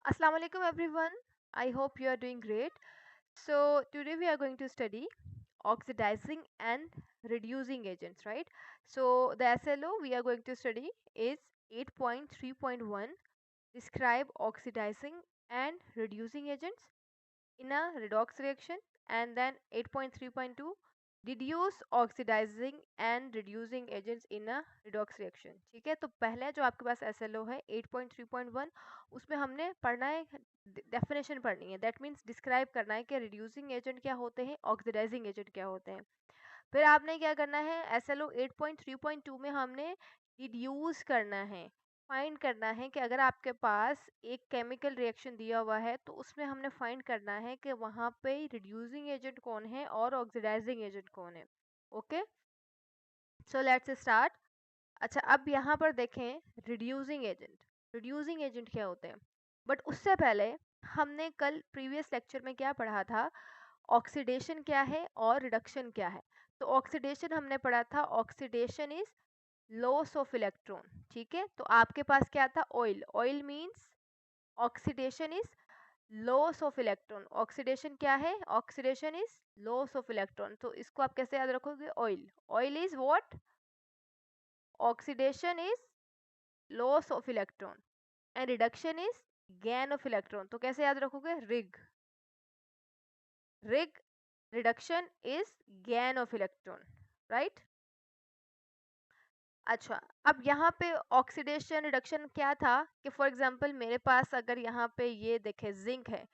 Assalamu alaikum everyone. I hope you are doing great. So today we are going to study oxidizing and reducing agents, right? So the SLO we are going to study is 8.3.1, describe oxidizing and reducing agents in a redox reaction, and then 8.3.2, reduce oxidizing and reducing agents in a redox reaction. ठीक है, तो पहले जो आपके पास SLO है 8.3.1, उसमें हमने पढ़ना है, डेफिनेशन पढ़नी है, दैट मीन्स डिस्क्राइब करना है कि रिड्यूसिंग एजेंट क्या होते हैं, ऑक्सीडाइजिंग एजेंट क्या होते हैं। फिर आपने क्या करना है, SLO 8.3.2 में हमने रिड्यूस करना है, फाइंड करना है कि अगर आपके पास एक केमिकल रिएक्शन दिया हुआ है तो उसमें हमने फाइंड करना है कि वहाँ पे रिड्यूसिंग एजेंट कौन है और ऑक्सीडाइजिंग एजेंट कौन है। Okay, so let's start. अच्छा, अब यहाँ पर देखें रिड्यूसिंग एजेंट क्या होते हैं, बट उससे पहले हमने कल प्रीवियस लेक्चर में क्या पढ़ा था, ऑक्सीडेशन क्या है और रिडक्शन क्या है। तो ऑक्सीडेशन हमने पढ़ा था, oxidation is loss of electron. ठीक है, तो आपके पास क्या था, oil means oxidation is loss of electron. Oxidation क्या है, oxidation is loss of electron. तो इसको आप कैसे याद रखोगे, oil is what, oxidation is loss of electron and reduction is gain of electron. तो कैसे याद रखोगे, rig reduction is gain of electron, right. अच्छा, अब यहाँ पे ऑक्सीडेशन रिडक्शन क्या था कि फॉर एग्जांपल मेरे पास अगर यहाँ पे ये देखे जिंक है,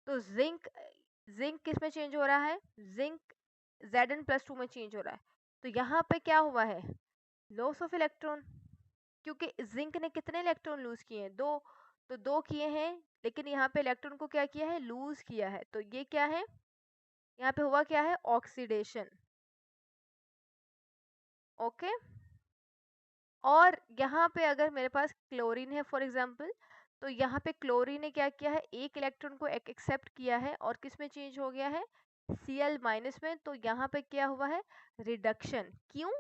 तो जिंक जिंक किस में चेंज हो रहा है, जिंक Zn+2 में चेंज हो रहा है। तो यहाँ पे क्या हुआ है, लॉस ऑफ इलेक्ट्रॉन, क्योंकि जिंक ने कितने इलेक्ट्रॉन लूज किए हैं, दो। तो दो किए हैं, लेकिन यहाँ पे इलेक्ट्रॉन को क्या किया है, लूज किया है। तो ये क्या है, यहाँ पे हुआ क्या है, ऑक्सीडेशन। ओके, और यहाँ पे अगर मेरे पास क्लोरीन है फॉर एग्जांपल, तो यहाँ पे क्लोरीन ने क्या किया है, एक इलेक्ट्रॉन को एक्सेप्ट किया है और किस में चेंज हो गया है, Cl- में। तो यहाँ पे क्या हुआ है, रिडक्शन। क्यों,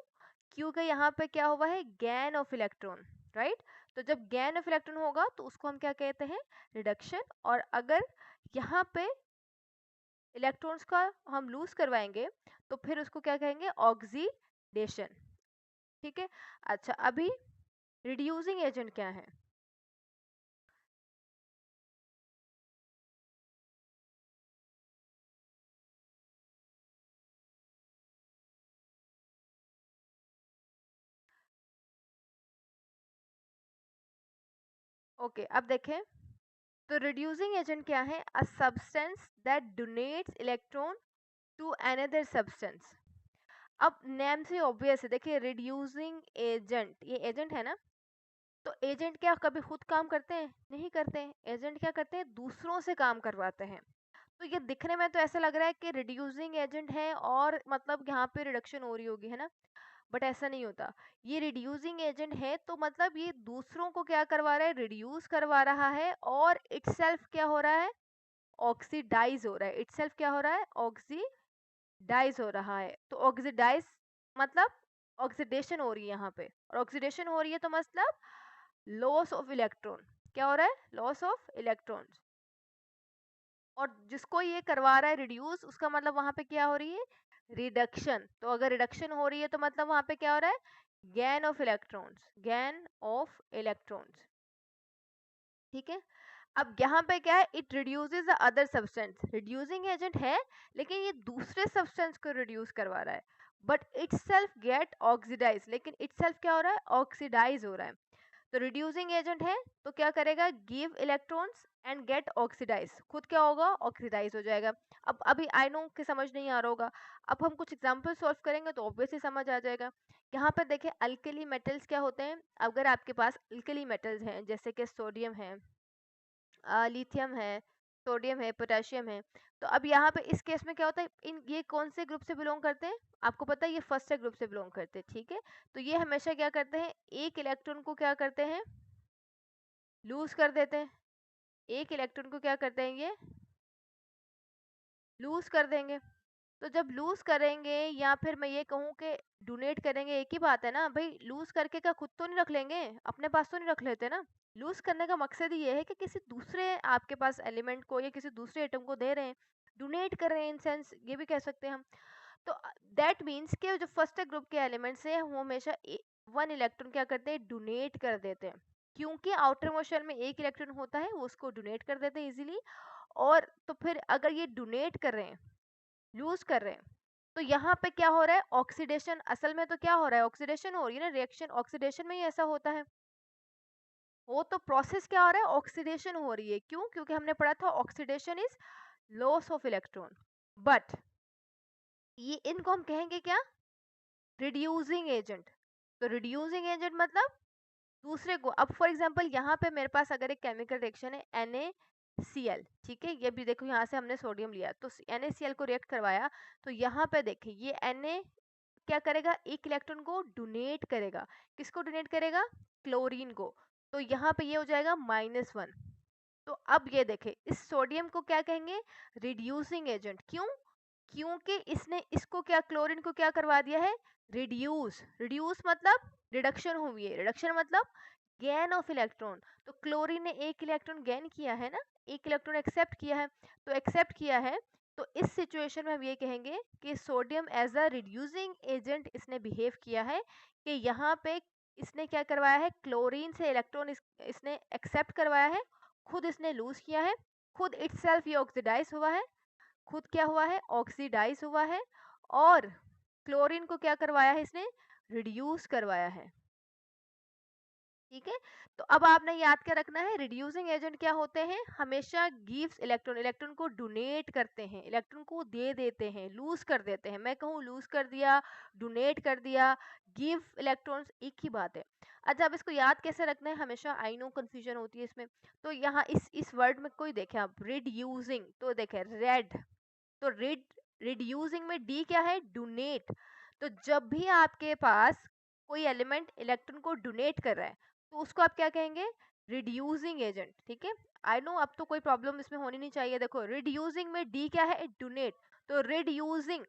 क्योंकि यहाँ पे क्या हुआ है, गेन ऑफ इलेक्ट्रॉन, राइट। तो जब गेन ऑफ इलेक्ट्रॉन होगा तो उसको हम क्या कहते हैं, रिडक्शन। और अगर यहाँ पे इलेक्ट्रॉन्स का हम लूज करवाएंगे तो फिर उसको क्या कहेंगे, ऑक्सीडेशन। ठीक है। अच्छा, अभी रिड्यूसिंग एजेंट क्या है, ओके अब देखें। तो रिड्यूसिंग एजेंट क्या है, a substance that donates electron to another substance. अब नेम से ऑब्वियस है, देखिए रिड्यूसिंग एजेंट, ये एजेंट है ना। तो एजेंट क्या कभी खुद काम करते हैं, नहीं करते हैं। एजेंट क्या करते हैं, दूसरों से काम करवाते हैं। तो ये दिखने में तो ऐसा लग रहा है कि रिड्यूसिंग एजेंट है और मतलब यहाँ पे रिडक्शन हो रही होगी, है ना। बट ऐसा नहीं होता। ये रिड्यूसिंग एजेंट है तो मतलब ये दूसरों को क्या करवा रहा है, रिड्यूस करवा रहा है, और इटसेल्फ क्या हो रहा है, ऑक्सीडाइज हो रहा है। इटसेल्फ क्या हो रहा है, ऑक्सीडाइज हो रहा है। तो ऑक्सीडाइज मतलब ऑक्सीडेशन हो रही है यहाँ पे, और ऑक्सीडेशन हो रही है तो मतलब लॉस ऑफ इलेक्ट्रॉन। क्या हो रहा है, लॉस ऑफ इलेक्ट्रॉन्स। और जिसको ये करवा रहा है रिड्यूस, उसका मतलब वहां पे क्या हो रही है, रिडक्शन। तो अगर रिडक्शन हो रही है तो मतलब वहां पे क्या हो रहा है, gain of electrons, gain of electrons. ठीक है। अब यहाँ पे क्या है, it reduces the other substance. Reducing agent है लेकिन ये दूसरे सब्सटेंस को रिड्यूस करवा रहा है, but itself get oxidise. लेकिन इट सेल्फ क्या हो रहा है, ऑक्सीडाइज हो रहा है। तो रिड्यूसिंग एजेंट है तो क्या करेगा, give electrons and get oxidise, खुद क्या होगा, ऑक्सीडाइज हो जाएगा। अब अभी आई नो कि समझ नहीं आ रहा होगा, अब हम कुछ एग्जांपल सॉल्व करेंगे तो ऑब्वियसली समझ आ जाएगा। यहाँ पर देखें, अल्कली मेटल्स क्या होते हैं। अगर आपके पास अल्कली मेटल्स हैं जैसे कि सोडियम है, लिथियम है, सोडियम है, पोटेशियम है। तो अब यहाँ पे इस केस में क्या होता है, इन ये कौन से ग्रुप से बिलोंग करते हैं, आपको पता है ये फर्स्ट ग्रुप से बिलोंग करते हैं। ठीक है, तो ये हमेशा क्या करते हैं, एक इलेक्ट्रॉन को क्या करते हैं, लूज कर देते हैं। एक इलेक्ट्रॉन को क्या करते हैं, ये लूज कर देंगे। तो जब लूज करेंगे या फिर मैं ये कहूँ कि डोनेट करेंगे, एक ही बात है ना भाई। लूज करके क्या खुद तो नहीं रख लेंगे, अपने पास तो नहीं रख लेते ना। लूज करने का मकसद ये है कि किसी दूसरे आपके पास एलिमेंट को या किसी दूसरे एटम को दे रहे हैं, डोनेट कर रहे हैं, इन सेंस ये भी कह सकते हैं हम। तो दैट मीन्स कि जो फर्स्ट ग्रुप के एलिमेंट्स हैं वो हमेशा वन इलेक्ट्रॉन क्या करते हैं, डोनेट कर देते हैं, क्योंकि आउटर मोशन में एक इलेक्ट्रॉन होता है वो उसको डोनेट कर देते हैं इजीली। और तो फिर अगर ये डोनेट कर रहे हैं, लूज कर रहे हैं, तो यहाँ पे क्या हो रहा है, ऑक्सीडेशन। असल में तो क्या हो रहा है, ऑक्सीडेशन हो रही है ना, रिएक्शन ऑक्सीडेशन में ही ऐसा होता है। वो तो प्रोसेस क्या हो रहा है, ऑक्सीडेशन हो रही है। क्यों? क्योंकि हमने पढ़ा था oxidation is loss of electron. But ये इनको हम कहेंगे क्या, रिड्यूसिंग एजेंट। तो रिड्यूसिंग एजेंट मतलब दूसरे को, अब फॉर एग्जांपल यहाँ पे मेरे पास अगर एक केमिकल रिएक्शन है NaCl, ठीक है, ये भी देखो यहाँ से हमने सोडियम लिया तो NaCl को रिएक्ट करवाया, तो यहाँ पे देखिए ये Na क्या करेगा, एक इलेक्ट्रॉन को डोनेट करेगा। किसको डोनेट करेगा, क्लोरीन को। तो यहाँ पे ये हो जाएगा -1। तो अब ये देखें, इस सोडियम को क्या कहेंगे, रिड्यूसिंग एजेंट। क्यों? क्योंकि इसने इसको क्या, क्लोरीन को क्या करवा दिया है, रिड्यूस। रिड्यूस मतलब रिडक्शन हुई है, रिडक्शन मतलब गेन ऑफ इलेक्ट्रॉन। तो क्लोरीन ने एक इलेक्ट्रॉन गेन किया है ना, एक इलेक्ट्रॉन एक्सेप्ट किया है। तो एक्सेप्ट किया है, तो इस सिचुएशन में हम ये कहेंगे कि sodium as a reducing agent इसने बिहेव किया है, कि यहाँ पे इसने क्या करवाया है, क्लोरीन से इलेक्ट्रॉन इसने एक्सेप्ट करवाया है, खुद इसने लूज किया है, खुद इटसेल्फ ये ऑक्सीडाइज हुआ है, खुद क्या हुआ है, ऑक्सीडाइज हुआ है, और क्लोरीन को क्या करवाया है इसने, रिड्यूस करवाया है। ठीक है, तो अब आपने याद क्या रखना है, रिड्यूसिंग एजेंट क्या होते हैं, हमेशा गिव्स इलेक्ट्रॉन, इलेक्ट्रॉन को डोनेट करते हैं, इलेक्ट्रॉन को दे देते हैं, लूज कर देते हैं। मैं कहूँ लूज कर दिया, डोनेट कर दिया, गिव इलेक्ट्रॉन्स एक ही बात है। अच्छा, अब इसको याद कैसे रखना है, हमेशा आई नो कंफ्यूजन होती है इसमें। तो यहाँ इस वर्ड में कोई देखे आप, रिड्यूसिंग, तो देखे रेड, तो रिड्यूसिंग में डी क्या है, डोनेट। तो जब भी आपके पास कोई एलिमेंट इलेक्ट्रॉन को डोनेट कर रहा है, तो उसको आप क्या कहेंगे, रिड्यूसिंग एजेंट। ठीक है, आई नो अब तो कोई प्रॉब्लम इसमें होनी नहीं चाहिए। देखो रिड्यूसिंग में डी क्या है, डोनेट। तो रिड्यूसिंग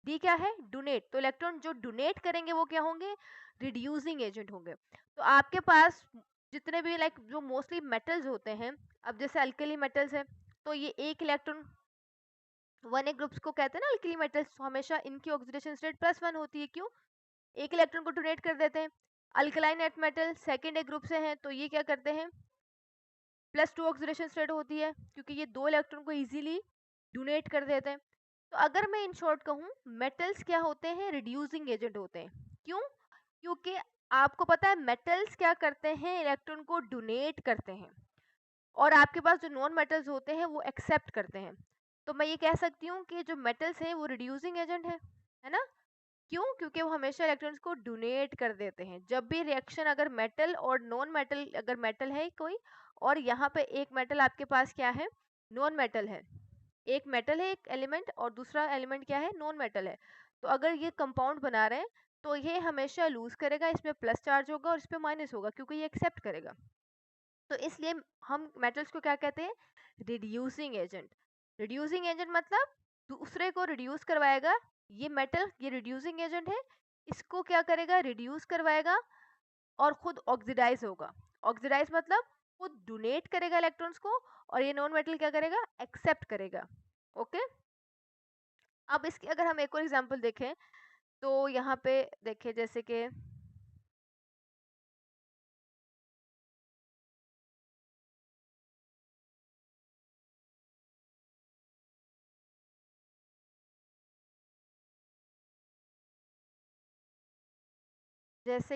डी क्या है, डोनेट। तो इलेक्ट्रॉन जो डोनेट करेंगे वो क्या होंगे, रिड्यूसिंग एजेंट होंगे। तो आपके पास जितने भी लाइक जो मोस्टली मेटल्स होते हैं, अब जैसे अल्कली मेटल्स है, तो ये एक इलेक्ट्रॉन, 1a ग्रुप्स को कहते हैं ना अल्कली मेटल्स, तो हमेशा इनकी ऑक्सीडेशन स्टेट +1 होती है। क्यों? एक इलेक्ट्रॉन को डोनेट कर देते हैं। अल्कलाइन एट मेटल सेकेंड ए ग्रुप से हैं, तो ये क्या करते हैं, +2 ऑक्सीडेशन स्टेट होती है, क्योंकि ये 2 इलेक्ट्रॉन को इजीली डोनेट कर देते हैं। तो अगर मैं इन शॉर्ट कहूँ, मेटल्स क्या होते हैं, रिड्यूसिंग एजेंट होते हैं। क्यों? क्योंकि आपको पता है मेटल्स क्या करते हैं, इलेक्ट्रॉन को डोनेट करते हैं, और आपके पास जो नॉन मेटल्स होते हैं वो एक्सेप्ट करते हैं। तो मैं ये कह सकती हूँ कि जो मेटल्स हैं वो रिड्यूसिंग एजेंट है ना। क्यों? क्योंकि वो हमेशा इलेक्ट्रॉन्स को डोनेट कर देते हैं। जब भी रिएक्शन, अगर मेटल और नॉन मेटल, अगर मेटल है कोई और यहाँ पे एक मेटल आपके पास क्या है, नॉन मेटल है, एक मेटल है एक एलिमेंट और दूसरा एलिमेंट क्या है, नॉन मेटल है, तो अगर ये कंपाउंड बना रहे हैं तो ये हमेशा लूज करेगा, इसमें प्लस चार्ज होगा और इस पे माइनस होगा, क्योंकि ये एक्सेप्ट करेगा। तो इसलिए हम मेटल्स को क्या कहते हैं, रिड्यूसिंग एजेंट। रिड्यूसिंग एजेंट मतलब दूसरे को रिड्यूस करवाएगा। ये मेटल ये रिड्यूसिंग एजेंट है, इसको क्या करेगा, रिड्यूस करवाएगा और खुद ऑक्सीडाइज होगा। ऑक्सीडाइज मतलब खुद डोनेट करेगा इलेक्ट्रॉन्स को, और ये नॉन मेटल क्या करेगा, एक्सेप्ट करेगा। ओके, अब इसकी अगर हम एक और एग्जांपल देखें, तो यहाँ पे देखें जैसे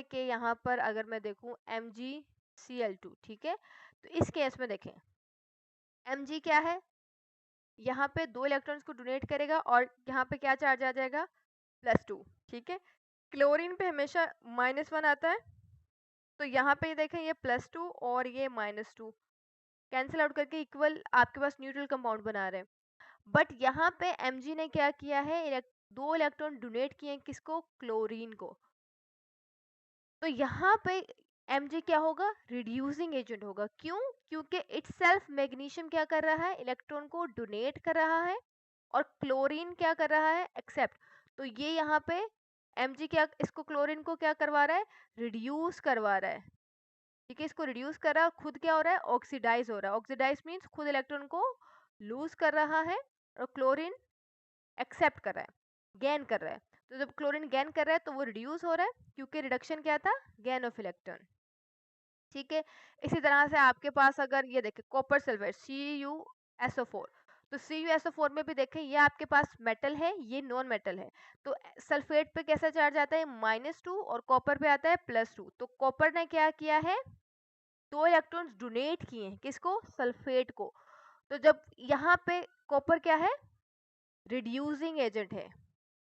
कि यहाँ पर अगर मैं देखूं MgCl2, ठीक है, तो इस केस में देखें Mg क्या है, यहाँ पे 2 इलेक्ट्रॉन्स को डोनेट करेगा और यहाँ पे क्या चार्ज आ जाएगा, +2। ठीक है, क्लोरीन पे हमेशा -1 आता है, तो यहाँ पे देखें ये +2 और ये -2 कैंसिल आउट करके इक्वल आपके पास न्यूट्रल कंपाउंड बना रहे हैं। बट यहाँ पे Mg ने क्या किया है, 2 इलेक्ट्रॉन डोनेट किए हैं, किसको, क्लोरीन को। तो यहाँ पे Mg क्या होगा, रिड्यूसिंग एजेंट होगा। क्यों? क्योंकि इटसेल्फ मैग्नीशियम क्या कर रहा है, इलेक्ट्रॉन को डोनेट कर रहा है, और क्लोरीन क्या कर रहा है, एक्सेप्ट। तो ये यहाँ पे Mg क्या इसको क्लोरीन को क्या करवा रहा है, रिड्यूस करवा रहा है। ठीक है, इसको रिड्यूस कर रहा है, खुद क्या हो रहा है, ऑक्सीडाइज हो रहा है। ऑक्सीडाइज मीन्स खुद इलेक्ट्रॉन को लूज कर रहा है और क्लोरीन एक्सेप्ट कर रहा है, गेन कर रहा है। तो जब क्लोरीन गेन कर रहा है तो वो रिड्यूस हो रहा है, क्योंकि रिडक्शन क्या था, गेन ऑफ इलेक्ट्रॉन। ठीक है, इसी तरह से आपके पास अगर ये देखें कॉपर सल्फेट CuSO4, तो CuSO4 में भी देखें ये आपके पास मेटल है, ये नॉन मेटल है। तो सल्फेट पे कैसा चार्ज आता है, -2, और कॉपर पे आता है +2। तो कॉपर ने क्या किया है, 2 इलेक्ट्रॉन्स डोनेट किए हैं, किसको, सल्फेट को। तो जब यहाँ पे कॉपर क्या है, रिड्यूसिंग एजेंट है।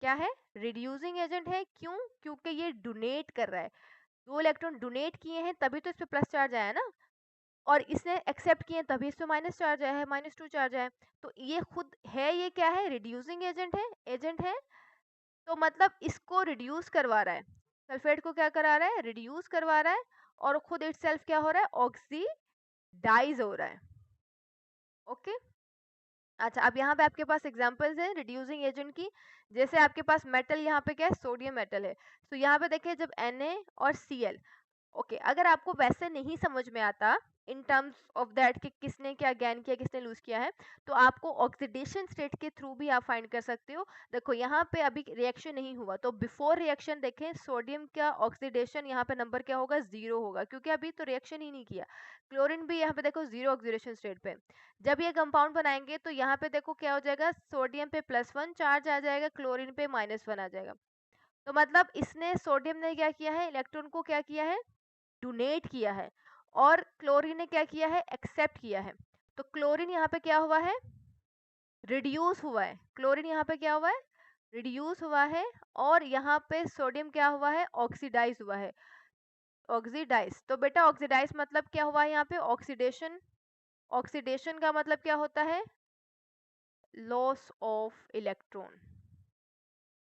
क्या है, रिड्यूसिंग एजेंट है। क्यों, क्योंकि ये डोनेट कर रहा है, 2 इलेक्ट्रॉन डोनेट किए हैं तभी तो इस पे प्लस चार्ज आया ना, और इसने एक्सेप्ट किए तभी इस पे माइनस चार्ज आया है, -2 चार्ज आया है। तो ये खुद है, ये क्या है, रिड्यूसिंग एजेंट है। तो मतलब इसको रिड्यूस करवा रहा है, सल्फेट को क्या करा रहा है, रिड्यूस करवा रहा है, और खुद इटसेल्फ क्या हो रहा है, ऑक्सीडाइज हो रहा है। ओके, अच्छा, अब यहाँ पे आपके पास एग्जांपल्स हैं रिड्यूसिंग एजेंट की। जैसे आपके पास मेटल, यहाँ पे क्या है, सोडियम मेटल है। तो यहाँ पे देखिए जब Na और Cl, ओके, अगर आपको वैसे नहीं समझ में आता इन टर्म्स ऑफ दैट कि किसने क्या गेन किया, किसने लूज किया है, तो आपको ऑक्सीडेशन स्टेट के थ्रू भी आप फाइंड कर सकते हो। देखो यहाँ पे अभी रिएक्शन नहीं हुआ, तो बिफोर रिएक्शन देखें सोडियम का ऑक्सीडेशन यहाँ पे नंबर क्या होगा, 0 होगा, क्योंकि अभी तो रिएक्शन ही नहीं किया। क्लोरीन भी यहाँ पे देखो 0 ऑक्सीडेशन स्टेट पे। जब ये कंपाउंड बनाएंगे तो यहाँ पे देखो क्या हो जाएगा, सोडियम पे +1 चार्ज आ जाएगा, क्लोरीन पे -1 आ जाएगा। तो मतलब इसने, सोडियम ने क्या किया है, इलेक्ट्रॉन को क्या किया है, डोनेट किया है, और क्लोरीन ने क्या किया है, एक्सेप्ट किया है। तो क्लोरीन यहाँ पे क्या हुआ है, रिड्यूस हुआ है। क्लोरीन यहाँ पे क्या हुआ है, रिड्यूस हुआ है, और यहाँ पे सोडियम क्या हुआ है, ऑक्सीडाइज हुआ है। ऑक्सीडाइज, तो बेटा ऑक्सीडाइज मतलब क्या हुआ है, यहाँ पे ऑक्सीडेशन। ऑक्सीडेशन का मतलब क्या होता है, लॉस ऑफ इलेक्ट्रॉन।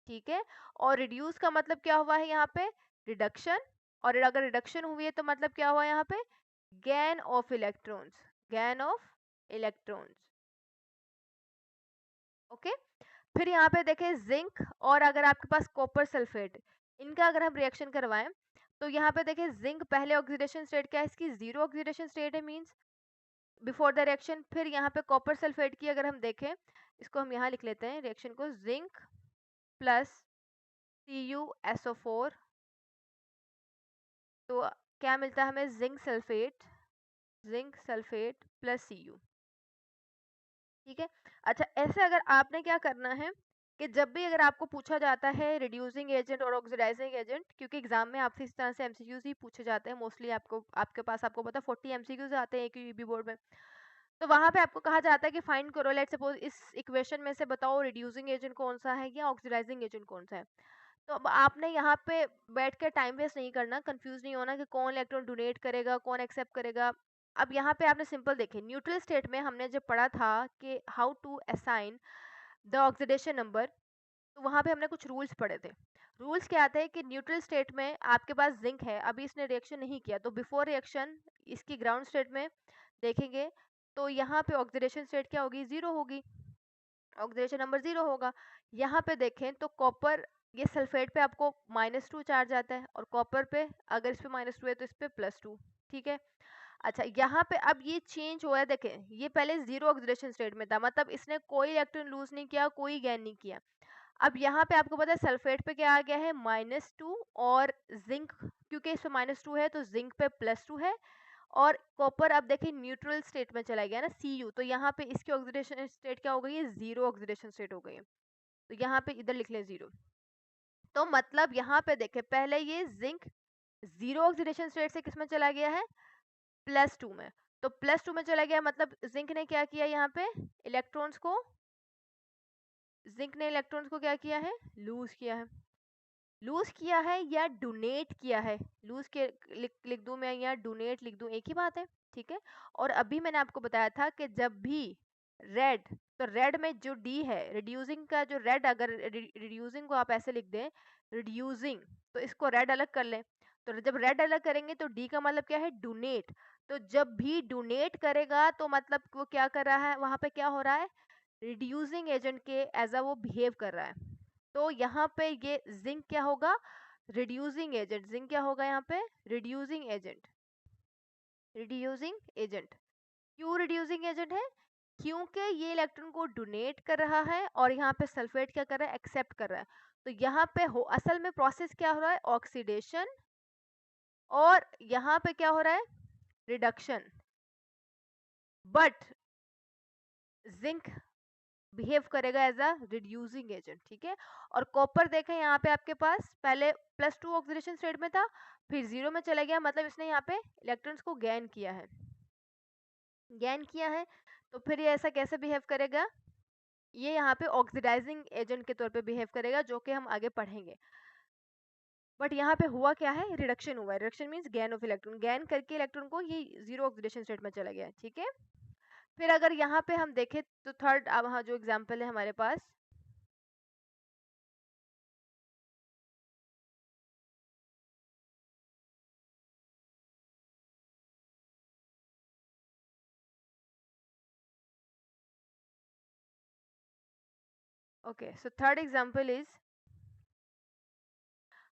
ठीक है, और रिड्यूस का मतलब क्या हुआ है, यहाँ पे रिडक्शन। और अगर रिडक्शन हुई है तो मतलब क्या हुआ यहाँ पे, gain of electrons, gain of electrons. Okay, फिर यहाँ पे देखें जिंक, और अगर आपके पास कॉपर सल्फेट, इनका अगर हम रिएक्शन करवाएं, तो यहाँ पे देखें जिंक पहले ऑक्सीडेशन स्टेट क्या है इसकी, 0 ऑक्सीडेशन स्टेट है, मींस बिफोर द रिएक्शन। फिर यहाँ पे कॉपर सल्फेट की अगर हम देखें, इसको हम यहाँ लिख लेते हैं रिएक्शन को, जिंक प्लस CuSO4, तो क्या मिलता है हमें, जिंक सल्फेट प्लस Cu। ठीक है, अच्छा, ऐसे अगर आपने क्या करना है कि जब भी अगर आपको पूछा जाता है रिड्यूसिंग एजेंट और ऑक्सीडाइजिंग एजेंट, क्योंकि एग्जाम में आपसे इस तरह से एमसीक्यूज ही पूछे जाते हैं मोस्टली, आपको आपके पास आपको पता 40 एमसीक्यूज आते हैं एक यूबी बोर्ड में। तो वहां पे आपको कहा जाता है कि फाइंड करो, लेट सपोज इस इक्वेशन में से बताओ रिड्यूसिंग एजेंट कौन सा है या ऑक्सीडाइजिंग एजेंट कौन सा है। तो अब आपने यहाँ पे बैठ के टाइम वेस्ट नहीं करना, कंफ्यूज नहीं होना कि कौन इलेक्ट्रॉन डोनेट करेगा, कौन एक्सेप्ट करेगा। अब यहाँ पे आपने सिंपल देखे, न्यूट्रल स्टेट में हमने जब पढ़ा था कि how to assign the oxidation number, तो वहाँ पे हमने कुछ रूल्स पढ़े थे। रूल्स क्या आते हैं कि न्यूट्रल स्टेट में आपके पास जिंक है, अभी इसने रिएक्शन नहीं किया, तो बिफोर रिएक्शन इसकी ग्राउंड स्टेट में देखेंगे, तो यहाँ पे ऑक्सीडेशन स्टेट क्या होगी, 0 होगी, ऑक्सीडेशन नंबर 0 होगा। यहाँ पे देखें तो कॉपर, ये सल्फेट पे आपको -2 चार्ज आता है, और कॉपर पे अगर इस पे -2 है तो इस पे +2। ठीक है, अच्छा, यहाँ पे अब ये चेंज हुआ है, देखें ये पहले 0 ऑक्सीडेशन स्टेट में था, मतलब इसने कोई इलेक्ट्रॉन लूज नहीं किया, कोई गेन नहीं किया। अब यहाँ पे आपको पता है सल्फेट पे क्या आ गया है, -2, और जिंक, क्योंकि इस पे -2 है तो जिंक पे +2 है, और कॉपर अब देखिए न्यूट्रल स्टेट में चला गया ना, Cu, तो यहाँ पे इसकी ऑक्सीडेशन स्टेट क्या हो गई है, 0 ऑक्सीडेशन स्टेट हो गई है। तो यहाँ पे इधर लिख ले 0। तो मतलब यहाँ पे देखे पहले ये जिंक 0 ऑक्सीडेशन स्टेट से किस में चला गया है, +2 में। तो +2 में चला गया, मतलब जिंक ने क्या किया यहाँ पे, इलेक्ट्रॉन्स को, जिंक ने इलेक्ट्रॉन्स को क्या किया है, लूज किया है। लूज किया है या डोनेट किया है, लूज के लिख दूं मैं या डोनेट लिख दूं, एक ही बात है। ठीक है, और अभी मैंने आपको बताया था कि जब भी रेड, तो रेड में जो डी है रिड्यूसिंग का, जो रेड, अगर रिड्यूसिंग को आप ऐसे लिख दें रिड्यूसिंग, तो इसको रेड अलग कर लें। तो जब रेड अलग करेंगे तो डी का मतलब क्या है, डोनेट। तो जब भी डोनेट करेगा तो मतलब वो क्या कर रहा है, वहां पे क्या हो रहा है, रिड्यूसिंग एजेंट के एज अ वो बिहेव कर रहा है। तो यहाँ पे ये जिंक क्या होगा, रिड्यूसिंग एजेंट, जिंक क्या होगा यहाँ पे, रिड्यूसिंग एजेंट। Reducing agent. क्यों रिड्यूसिंग एजेंट है? क्योंकि ये इलेक्ट्रॉन को डोनेट कर रहा है और यहाँ पे सल्फेट क्या कर रहा है, एक्सेप्ट कर रहा है। तो यहाँ पे हो असल में प्रोसेस क्या हो रहा है, ऑक्सीडेशन, और यहाँ पे क्या हो रहा है, रिडक्शन। बट जिंक बिहेव करेगा एज अ रिड्यूसिंग एजेंट, ठीक है। और कॉपर देखें यहाँ पे आपके पास पहले +2 ऑक्सीडेशन स्टेट में था, फिर 0 में चला गया, मतलब इसने यहाँ पे इलेक्ट्रॉन्स को गेन किया है, गेन किया है। तो फिर ये ऐसा कैसे बिहेव करेगा, ये यहाँ पे ऑक्सीडाइजिंग एजेंट के तौर पे बिहेव करेगा, जो कि हम आगे पढ़ेंगे। बट यहाँ पे हुआ क्या है, रिडक्शन हुआ है। Reduction means gain of electron, gain करके इलेक्ट्रॉन को ये 0 ऑक्सीडेशन स्टेट में चला गया, ठीक है। फिर अगर यहाँ पे हम देखें तो थर्ड, अब हाँ जो एग्जाम्पल है हमारे पास, okay so third example is,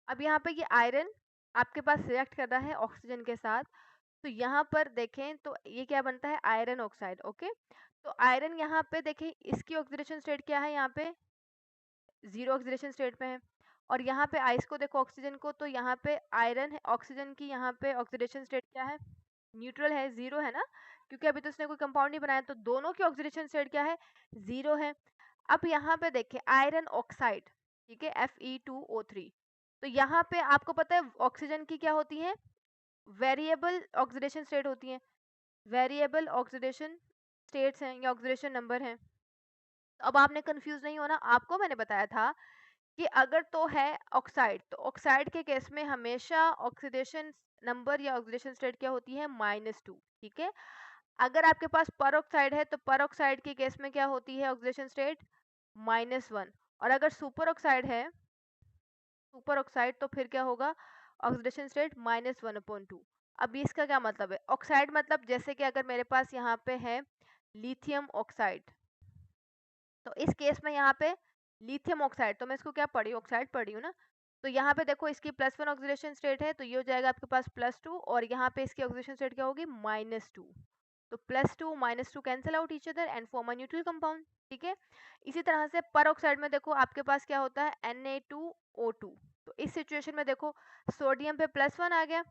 अब यहाँ पे ये आयरन आपके पास रिएक्ट कर रहा है ऑक्सीजन के साथ। तो यहाँ पर देखें तो ये क्या बनता है, आयरन ऑक्साइड, ओके। तो आयरन यहाँ पे देखें, इसकी ऑक्सीडेशन स्टेट क्या है, यहाँ पे 0 ऑक्सीडेशन स्टेट पे है। और यहाँ पे आइस को देखो, ऑक्सीजन को, तो यहाँ पे आयरन है, ऑक्सीजन की यहाँ पे ऑक्सीडेशन स्टेट क्या है, न्यूट्रल है, 0 है ना, क्योंकि अभी तो उसने कोई कंपाउंड नहीं बनाया, तो दोनों की ऑक्सीडेशन स्टेट क्या है, 0 है। अब यहाँ पे देखें आयरन ऑक्साइड, ठीक है, Fe2O3। तो यहाँ पे आपको पता है ऑक्सीजन की क्या होती है, वेरिएबल ऑक्सीडेशन स्टेट होती है, वेरिएबल ऑक्सीडेशन स्टेट्स हैं या ऑक्सीडेशन नंबर हैं। तो अब आपने कंफ्यूज नहीं होना, आपको मैंने बताया था कि अगर तो है ऑक्साइड, तो ऑक्साइड के केस में हमेशा ऑक्सीडेशन नंबर या ऑक्सीडेशन स्टेट क्या होती है, -2, ठीक है। अगर आपके पास पर ऑक्साइड है तो पर ऑक्साइड के केस में क्या होती है ऑक्सीडेशन स्टेट, -1। और अगर सुपर ऑक्साइड है, सुपर ऑक्साइड, तो फिर क्या होगा, ऑक्सीडेशन स्टेट -1/2। अब इसका क्या मतलब है, ऑक्साइड मतलब जैसे कि अगर मेरे पास यहाँ पे है लिथियम ऑक्साइड, तो इस केस में यहाँ पे लिथियम ऑक्साइड, तो मैं इसको क्या पढ़ी, ऑक्साइड पढ़ी हूँ ना। तो यहाँ पे देखो इसकी +1 ऑक्सीडेशन स्टेट है, तो ये हो जाएगा आपके पास +2, और यहाँ पे इसकी ऑक्सीडेशन स्टेट क्या होगी, -2। तो +2 -2 cancel out each other and form a neutral compound, ठीक है। इसी तरह से पर ऑक्साइड में देखो आपके पास क्या होता है, Na2O2। तो इस सिचुएशन में देखो सोडियम पे +1 आ गया,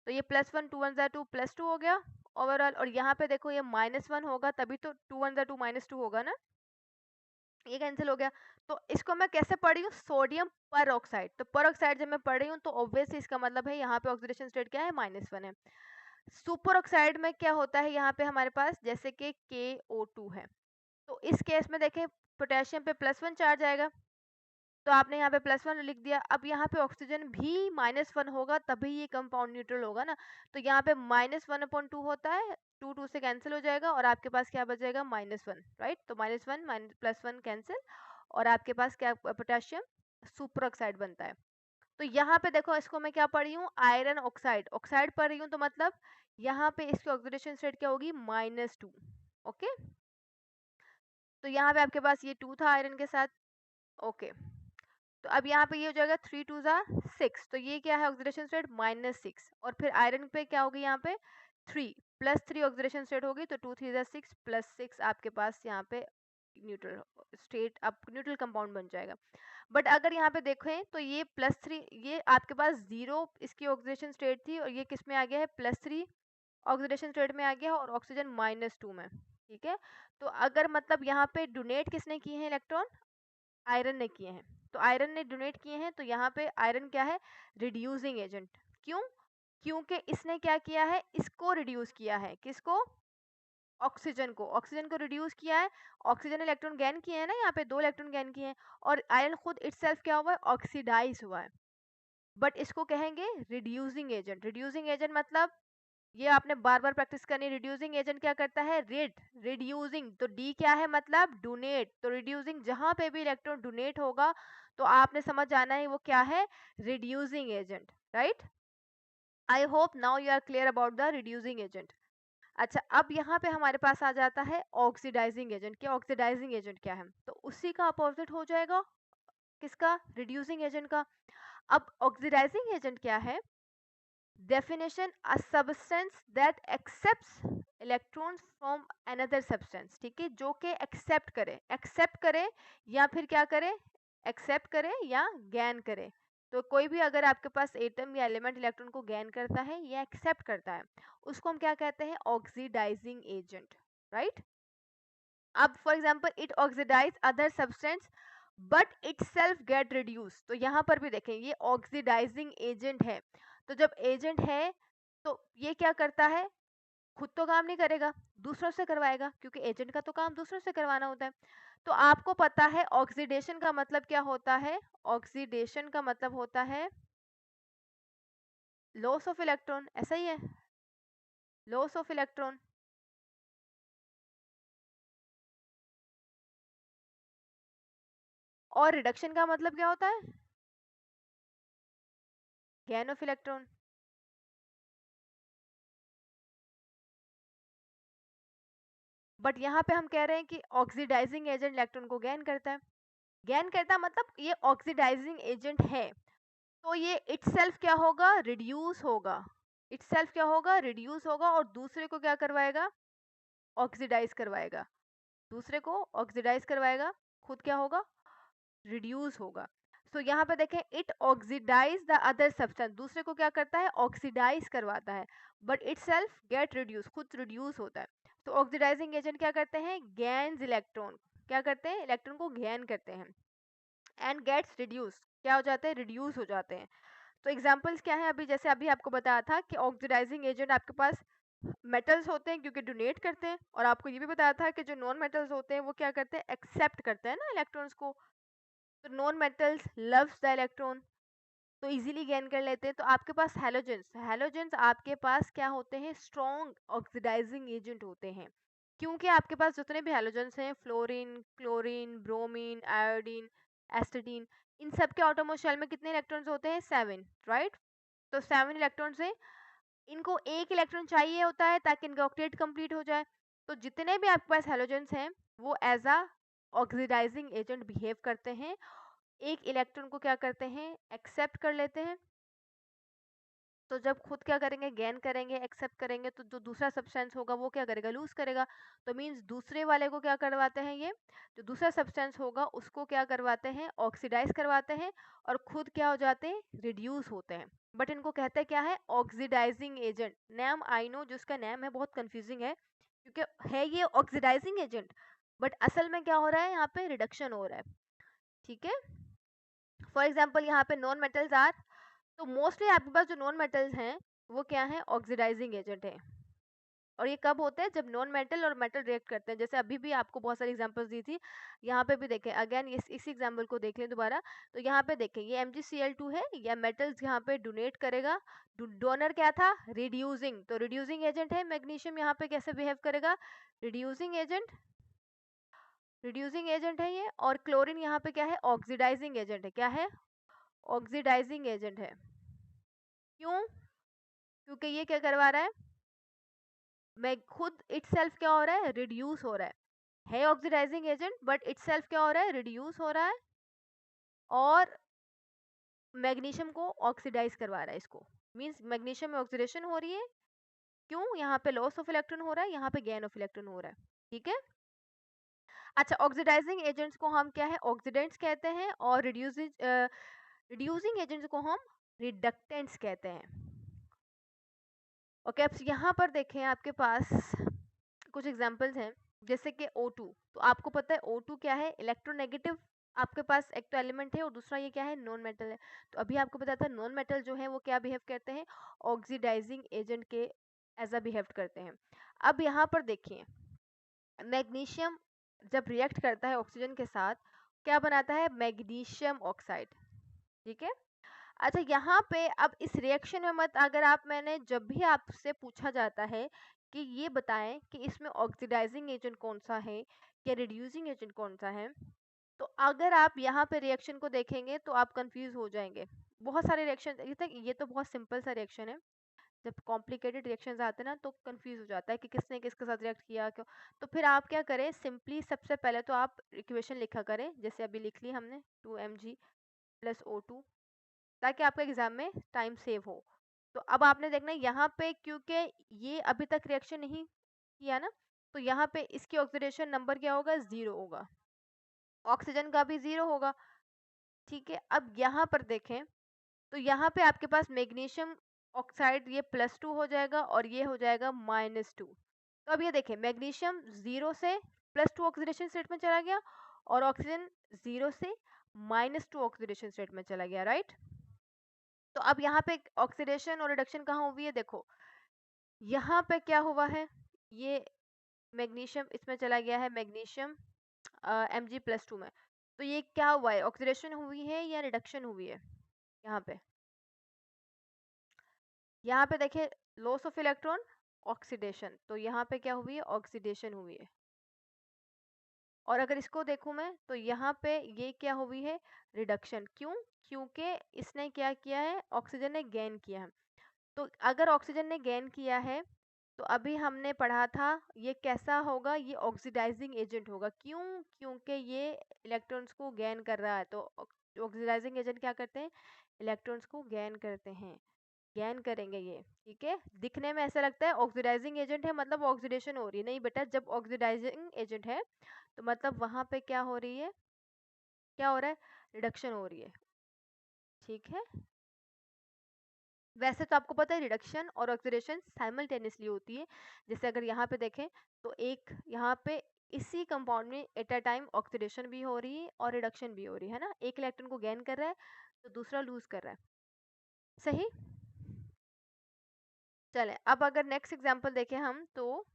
तो ये +1 2 1 2 +2 हो गया ओवरऑल। और यहाँ पे देखो ये -1 होगा, तभी तो 2 1 2 -2 होगा ना, ये कैंसिल हो गया। तो इसको मैं कैसे पढ़ रही हूँ, सोडियम पर ऑक्साइड। तो पर ऑक्साइड जब मैं पढ़ रही हूँ तो ऑब्वियसली इसका मतलब है यहाँ पे ऑक्सीडेशन स्टेट क्या है, -1 है। सुपर ऑक्साइड में क्या होता है, यहाँ पे हमारे पास जैसे कि KO2 है, तो इस केस में देखें पोटेशियम पे +1 चार्ज आएगा, तो आपने यहाँ पे +1 लिख दिया। अब यहाँ पे ऑक्सीजन भी -1 होगा, तभी ये कंपाउंड न्यूट्रल होगा ना। तो यहाँ पे -1/2 होता है, 2 2 से कैंसिल हो जाएगा, और आपके पास क्या बचेगा, -1, राइट। तो -1 +1 कैंसिल, और आपके पास क्या, पोटेशियम सुपर ऑक्साइड बनता है। तो यहाँ पे देखो इसको मैं क्या पढ़ी हूँ, आयरन ऑक्साइड, ऑक्साइड पढ़ रही हूँ, तो मतलब यहाँ पे इसकी ऑक्सीडेशन स्टेट क्या होगी, -2, ओके। तो यहाँ पे आपके पास ये 2 था आयरन के साथ, ओके। तो अब यहाँ पे ये हो जाएगा 3 2 6, तो ये क्या है ऑक्सीडेशन स्टेट, -6। और फिर आयरन पे क्या होगी, यहाँ पे 3 +3 ऑक्सीडेशन स्टेट होगी, तो 2 3 6 +6 आपके पास यहाँ पे न्यूट्रल स्टेट, अब न्यूट्रल कंपाउंड बन जाएगा। बट अगर यहाँ पे देखें तो ये +3, ये आपके पास 0 इसकी ऑक्सीडेशन स्टेट थी, और ये किस में आ गया है, +3 ऑक्सीडेशन स्टेट में आ गया, और ऑक्सीजन -2 में, ठीक है। तो अगर मतलब यहाँ पे डोनेट किसने किए हैं इलेक्ट्रॉन, आयरन ने किए हैं, तो आयरन ने डोनेट किए हैं, तो यहाँ पे आयरन क्या है, रिड्यूसिंग एजेंट। क्यों, क्योंकि इसने क्या किया है, इसको रिड्यूस किया है, किसको, ऑक्सीजन को, ऑक्सीजन को रिड्यूस किया है। ऑक्सीजन इलेक्ट्रॉन गेन किए हैं ना, यहाँ पे 2 इलेक्ट्रॉन गेन किए हैं, और आयरन खुद इटसेल्फ क्या हुआ है, ऑक्सीडाइज हुआ है। बट इसको कहेंगे रिड्यूसिंग एजेंट। रिड्यूसिंग एजेंट मतलब ये आपने बार बार प्रैक्टिस करनी, रिड्यूसिंग एजेंट क्या करता है, रिड्यूसिंग, तो डी क्या है, मतलब डोनेट, तो रिड्यूसिंग जहां पे भी इलेक्ट्रॉन डोनेट होगा तो आपने समझ जाना है वो क्या है, reducing agent, right. I hope now you are clear about the reducing agent. अच्छा, अब यहाँ पे हमारे पास आ जाता है ऑक्सीडाइजिंग एजेंट। क्या ऑक्सीडाइजिंग एजेंट क्या है, तो उसी का अपोजिट हो जाएगा, किसका, रिड्यूसिंग एजेंट का। अब ऑक्सीडाइजिंग एजेंट क्या है, definition, a substance that accepts electrons from another substance, ठीक है, जो कि एक्सेप्ट करे या फिर क्या करे, एक्सेप्ट करे या गैन करे। तो कोई भी अगर आपके पास एटम या एलिमेंट इलेक्ट्रॉन को गैन करता है या एक्सेप्ट करता है, उसको हम क्या कहते हैं, ऑक्सीडाइजिंग एजेंट, राइट। अब for example it oxidise other substance but itself get reduce, तो यहाँ पर भी देखें ये ऑक्सीडाइजिंग एजेंट है। तो जब एजेंट है तो ये क्या करता है, खुद तो काम नहीं करेगा, दूसरों से करवाएगा, क्योंकि एजेंट का तो काम दूसरों से करवाना होता है। तो आपको पता है ऑक्सीडेशन का मतलब क्या होता है, ऑक्सीडेशन का मतलब होता है लॉस ऑफ इलेक्ट्रॉन, ऐसा ही है, लॉस ऑफ इलेक्ट्रॉन। और रिडक्शन का मतलब क्या होता है, गेन ऑफ इलेक्ट्रॉन। बट यहाँ पे हम कह रहे हैं कि ऑक्सीडाइजिंग एजेंट इलेक्ट्रॉन को गैन करता है, गैन करता मतलब ये ऑक्सीडाइजिंग एजेंट है, तो ये इटसेल्फ क्या होगा, रिड्यूस होगा, इटसेल्फ क्या होगा, रिड्यूस होगा, और दूसरे को क्या करवाएगा, ऑक्सीडाइज करवाएगा, दूसरे को ऑक्सीडाइज करवाएगा, खुद क्या होगा, रिड्यूस होगा। सो यहाँ पे देखें it oxidise the other substance, दूसरे को क्या करता है, ऑक्सीडाइज करवाता है, but itself get reduce, खुद रिड्यूस होता है। तो ऑक्सीडाइजिंग एजेंट क्या करते हैं, गैन्स इलेक्ट्रॉन, क्या करते हैं, इलेक्ट्रॉन को गैन करते हैं, एंड गेट्स रिड्यूस, क्या हो जाते हैं, रिड्यूस हो जाते हैं। तो एग्जांपल्स क्या है, अभी जैसे अभी आपको बताया था कि ऑक्सीडाइजिंग एजेंट आपके पास मेटल्स होते हैं क्योंकि डोनेट करते हैं, और आपको ये भी बताया था कि जो नॉन मेटल्स होते हैं वो क्या करते हैं, एक्सेप्ट करते हैं ना इलेक्ट्रॉन्स को। तो non metals loves the electron, तो इजीली गेन कर लेते हैं। तो आपके पास हैलोजेंस, हैलोजेंस आपके पास क्या होते हैं, स्ट्रॉन्ग ऑक्सीडाइजिंग एजेंट होते हैं, क्योंकि आपके पास जितने भी हैलोजेंस हैं, फ्लोरीन, क्लोरीन, ब्रोमीन, आयोडीन, एस्टेटीन, इन सब के ऑटोमोस्ट शेल में कितने इलेक्ट्रॉन्स होते हैं, 7, राइट। तो 7 इलेक्ट्रॉन्स हैं, इनको एक इलेक्ट्रॉन चाहिए होता है ताकि इनका ऑक्टेट कंप्लीट हो जाए। तो जितने भी आपके पास हैलोजेंस हैं वो as a oxidising agent behave करते हैं, एक इलेक्ट्रॉन को क्या करते हैं, एक्सेप्ट कर लेते हैं। तो जब खुद क्या करेंगे, गेन करेंगे, एक्सेप्ट करेंगे, तो जो दूसरा सब्सटेंस होगा वो क्या करेगा, लूज करेगा। तो मीन्स दूसरे वाले को क्या करवाते हैं, ये जो दूसरा सब्सटेंस होगा उसको क्या करवाते हैं, ऑक्सीडाइज करवाते हैं, और खुद क्या हो जाते हैं, रिड्यूस होते हैं। बट इनको कहते हैं क्या है, oxidising agent. Name I know जो इसका नेम है बहुत कंफ्यूजिंग है, क्योंकि है ये ऑक्सीडाइजिंग एजेंट, बट असल में क्या हो रहा है, यहाँ पे रिडक्शन हो रहा है, ठीक है। फॉर एग्जाम्पल यहाँ पे नॉन मेटल्स आर, तो मोस्टली आपके पास जो नॉन मेटल्स हैं वो क्या है, ऑक्सीडाइजिंग एजेंट है। और ये कब होते हैं, जब नॉन मेटल और मेटल रिएक्ट करते हैं, जैसे अभी भी आपको बहुत सारी एग्जांपल्स दी थी। यहाँ पे भी देखें अगेन, इसी एग्जांपल को देख लें दोबारा। तो यहाँ पे देखें ये MgCl2 है, या मेटल्स यहाँ पे डोनेट करेगा, डोनर क्या था, रिड्यूसिंग, तो रिड्यूसिंग एजेंट है। मैग्नीशियम यहाँ पे कैसे बिहेव करेगा, रिड्यूसिंग एजेंट, रिड्यूसिंग एजेंट है ये। और क्लोरीन यहाँ पे क्या है, ऑक्सीडाइजिंग एजेंट है, क्या है, ऑक्सीडाइजिंग एजेंट है। क्यों, क्योंकि ये क्या करवा रहा है, मैं खुद इटसेल्फ क्या हो रहा है, रिड्यूस हो रहा है ऑक्सीडाइजिंग एजेंट, बट इटसेल्फ क्या हो रहा है, रिड्यूस हो रहा है, और मैग्नीशियम को ऑक्सीडाइज करवा रहा है इसको। मींस मैग्नीशियम में ऑक्सीडेशन हो रही है, क्यों, यहाँ पे लॉस ऑफ इलेक्ट्रॉन हो रहा है, यहाँ पे गेन ऑफ इलेक्ट्रॉन हो रहा है, ठीक है। अच्छा, ऑक्सीडाइजिंग एजेंट्स को हम क्या है, ऑक्सीडेंट्स कहते हैं, और रिड्यूसिंग एजेंट्स को हम रिडक्टेंट्स कहते हैं। ओके, अब यहाँ पर देखें आपके पास कुछ एग्जांपल्स हैं, जैसे कि O2। तो आपको पता है O2 क्या है, इलेक्ट्रोनेगेटिव आपके पास एक तो एलिमेंट है, और दूसरा ये क्या है, नॉन मेटल है। तो अभी आपको पता था नॉन मेटल जो है वो क्या बिहेव करते हैं, ऑक्सीडाइजिंग एजेंट के एज अ बिहेव करते हैं। अब यहाँ पर देखिए, मैग्नीशियम जब रिएक्ट करता है ऑक्सीजन के साथ, क्या बनाता है, मैग्नीशियम ऑक्साइड, ठीक है। अच्छा, यहाँ पे अब इस रिएक्शन में मत, अगर आप, मैंने जब भी आपसे पूछा जाता है कि ये बताएं कि इसमें ऑक्सीडाइजिंग एजेंट कौन सा है या रिड्यूसिंग एजेंट कौन सा है, तो अगर आप यहाँ पे रिएक्शन को देखेंगे तो आप कंफ्यूज हो जाएंगे। बहुत सारे रिएक्शन, ये तो बहुत सिंपल सा रिएक्शन है। जब कॉम्प्लिकेटेड रिएक्शंस आते हैं ना तो कंफ्यूज हो जाता है कि किसने किसके साथ रिएक्ट किया, क्यों। तो फिर आप क्या करें, सिंपली सबसे पहले तो आप इक्वेशन लिखा करें, जैसे अभी लिख ली हमने, 2Mg + O2, ताकि आपके एग्जाम में टाइम सेव हो। तो अब आपने देखना यहाँ पे, क्योंकि ये अभी तक रिएक्शन नहीं किया ना, तो यहाँ पे इसकी ऑक्सीडेशन नंबर क्या होगा, 0 होगा, ऑक्सीजन का भी 0 होगा। ठीक है, अब यहाँ पर देखें तो यहाँ पे आपके पास मैग्नीशियम ऑक्साइड ये +2 हो जाएगा और ये हो जाएगा -2। तो अब ये देखें, मैग्नीशियम 0 से +2 ऑक्सीडेशन स्टेट में चला गया और ऑक्सीजन 0 से -2 ऑक्सीडेशन स्टेट में चला गया, राइट। तो अब यहाँ पे ऑक्सीडेशन और रिडक्शन कहाँ हुई है, देखो यहाँ पे क्या हुआ है, ये मैग्नीशियम इसमें चला गया है, मैग्नीशियम Mg+2 में, तो ये क्या हुआ है, ऑक्सीडेशन हुई है या रिडक्शन हुई है। यहाँ पे देखिए लॉस ऑफ इलेक्ट्रॉन, ऑक्सीडेशन, तो यहाँ पे क्या हुई है, ऑक्सीडेशन हुई है। और अगर इसको देखूं मैं तो यहाँ पे ये क्या हुई है, रिडक्शन। क्यों, क्योंकि इसने क्या किया है, ऑक्सीजन ने गेन किया है। तो अगर ऑक्सीजन ने गेन किया है तो अभी हमने पढ़ा था ये कैसा होगा, ये ऑक्सीडाइजिंग एजेंट होगा। क्यों, क्योंकि ये इलेक्ट्रॉन्स को गेन कर रहा है। तो ऑक्सीडाइजिंग एजेंट क्या करते हैं, इलेक्ट्रॉन्स को गेन करते हैं, गेन करेंगे ये। ठीक है, दिखने में ऐसा लगता है ऑक्सीडाइजिंग एजेंट है मतलब ऑक्सीडेशन हो रही है, नहीं बेटा, जब ऑक्सीडाइजिंग एजेंट है तो मतलब वहां पे क्या हो रही है, क्या हो रहा है, रिडक्शन हो रही है। ठीक है, वैसे तो आपको पता है रिडक्शन और ऑक्सीडेशन साइमल्टेनियसली होती है। जैसे अगर यहाँ पे देखें तो एक यहाँ पे इसी कंपाउंड में एट अ टाइम ऑक्सीडेशन भी हो रही है और रिडक्शन भी हो रही है ना, एक इलेक्ट्रॉन को गेन कर रहा है तो दूसरा लूज कर रहा है, सही। चले अब अगर नेक्स्ट एग्जांपल देखें हम तो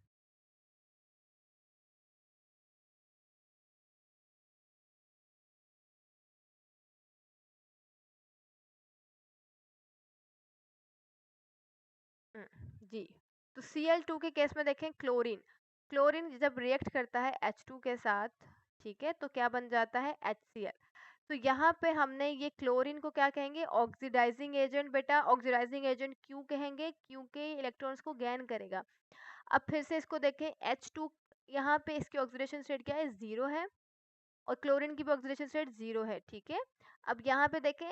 जी, तो Cl2 के केस में देखें, क्लोरीन, क्लोरीन जब रिएक्ट करता है H2 के साथ, ठीक है, तो क्या बन जाता है, HCl। तो यहाँ पे हमने ये क्लोरीन को क्या कहेंगे, ऑक्सीडाइजिंग एजेंट। बेटा ऑक्सीडाइजिंग एजेंट क्यों कहेंगे, क्योंकि इलेक्ट्रॉन्स को गेन करेगा। अब फिर से इसको देखें, H2 यहाँ पे इसकी ऑक्सीडेशन स्टेट क्या है, 0 है और क्लोरीन की भी ऑक्सीडेशन स्टेट 0 है। ठीक है, अब यहाँ पे देखें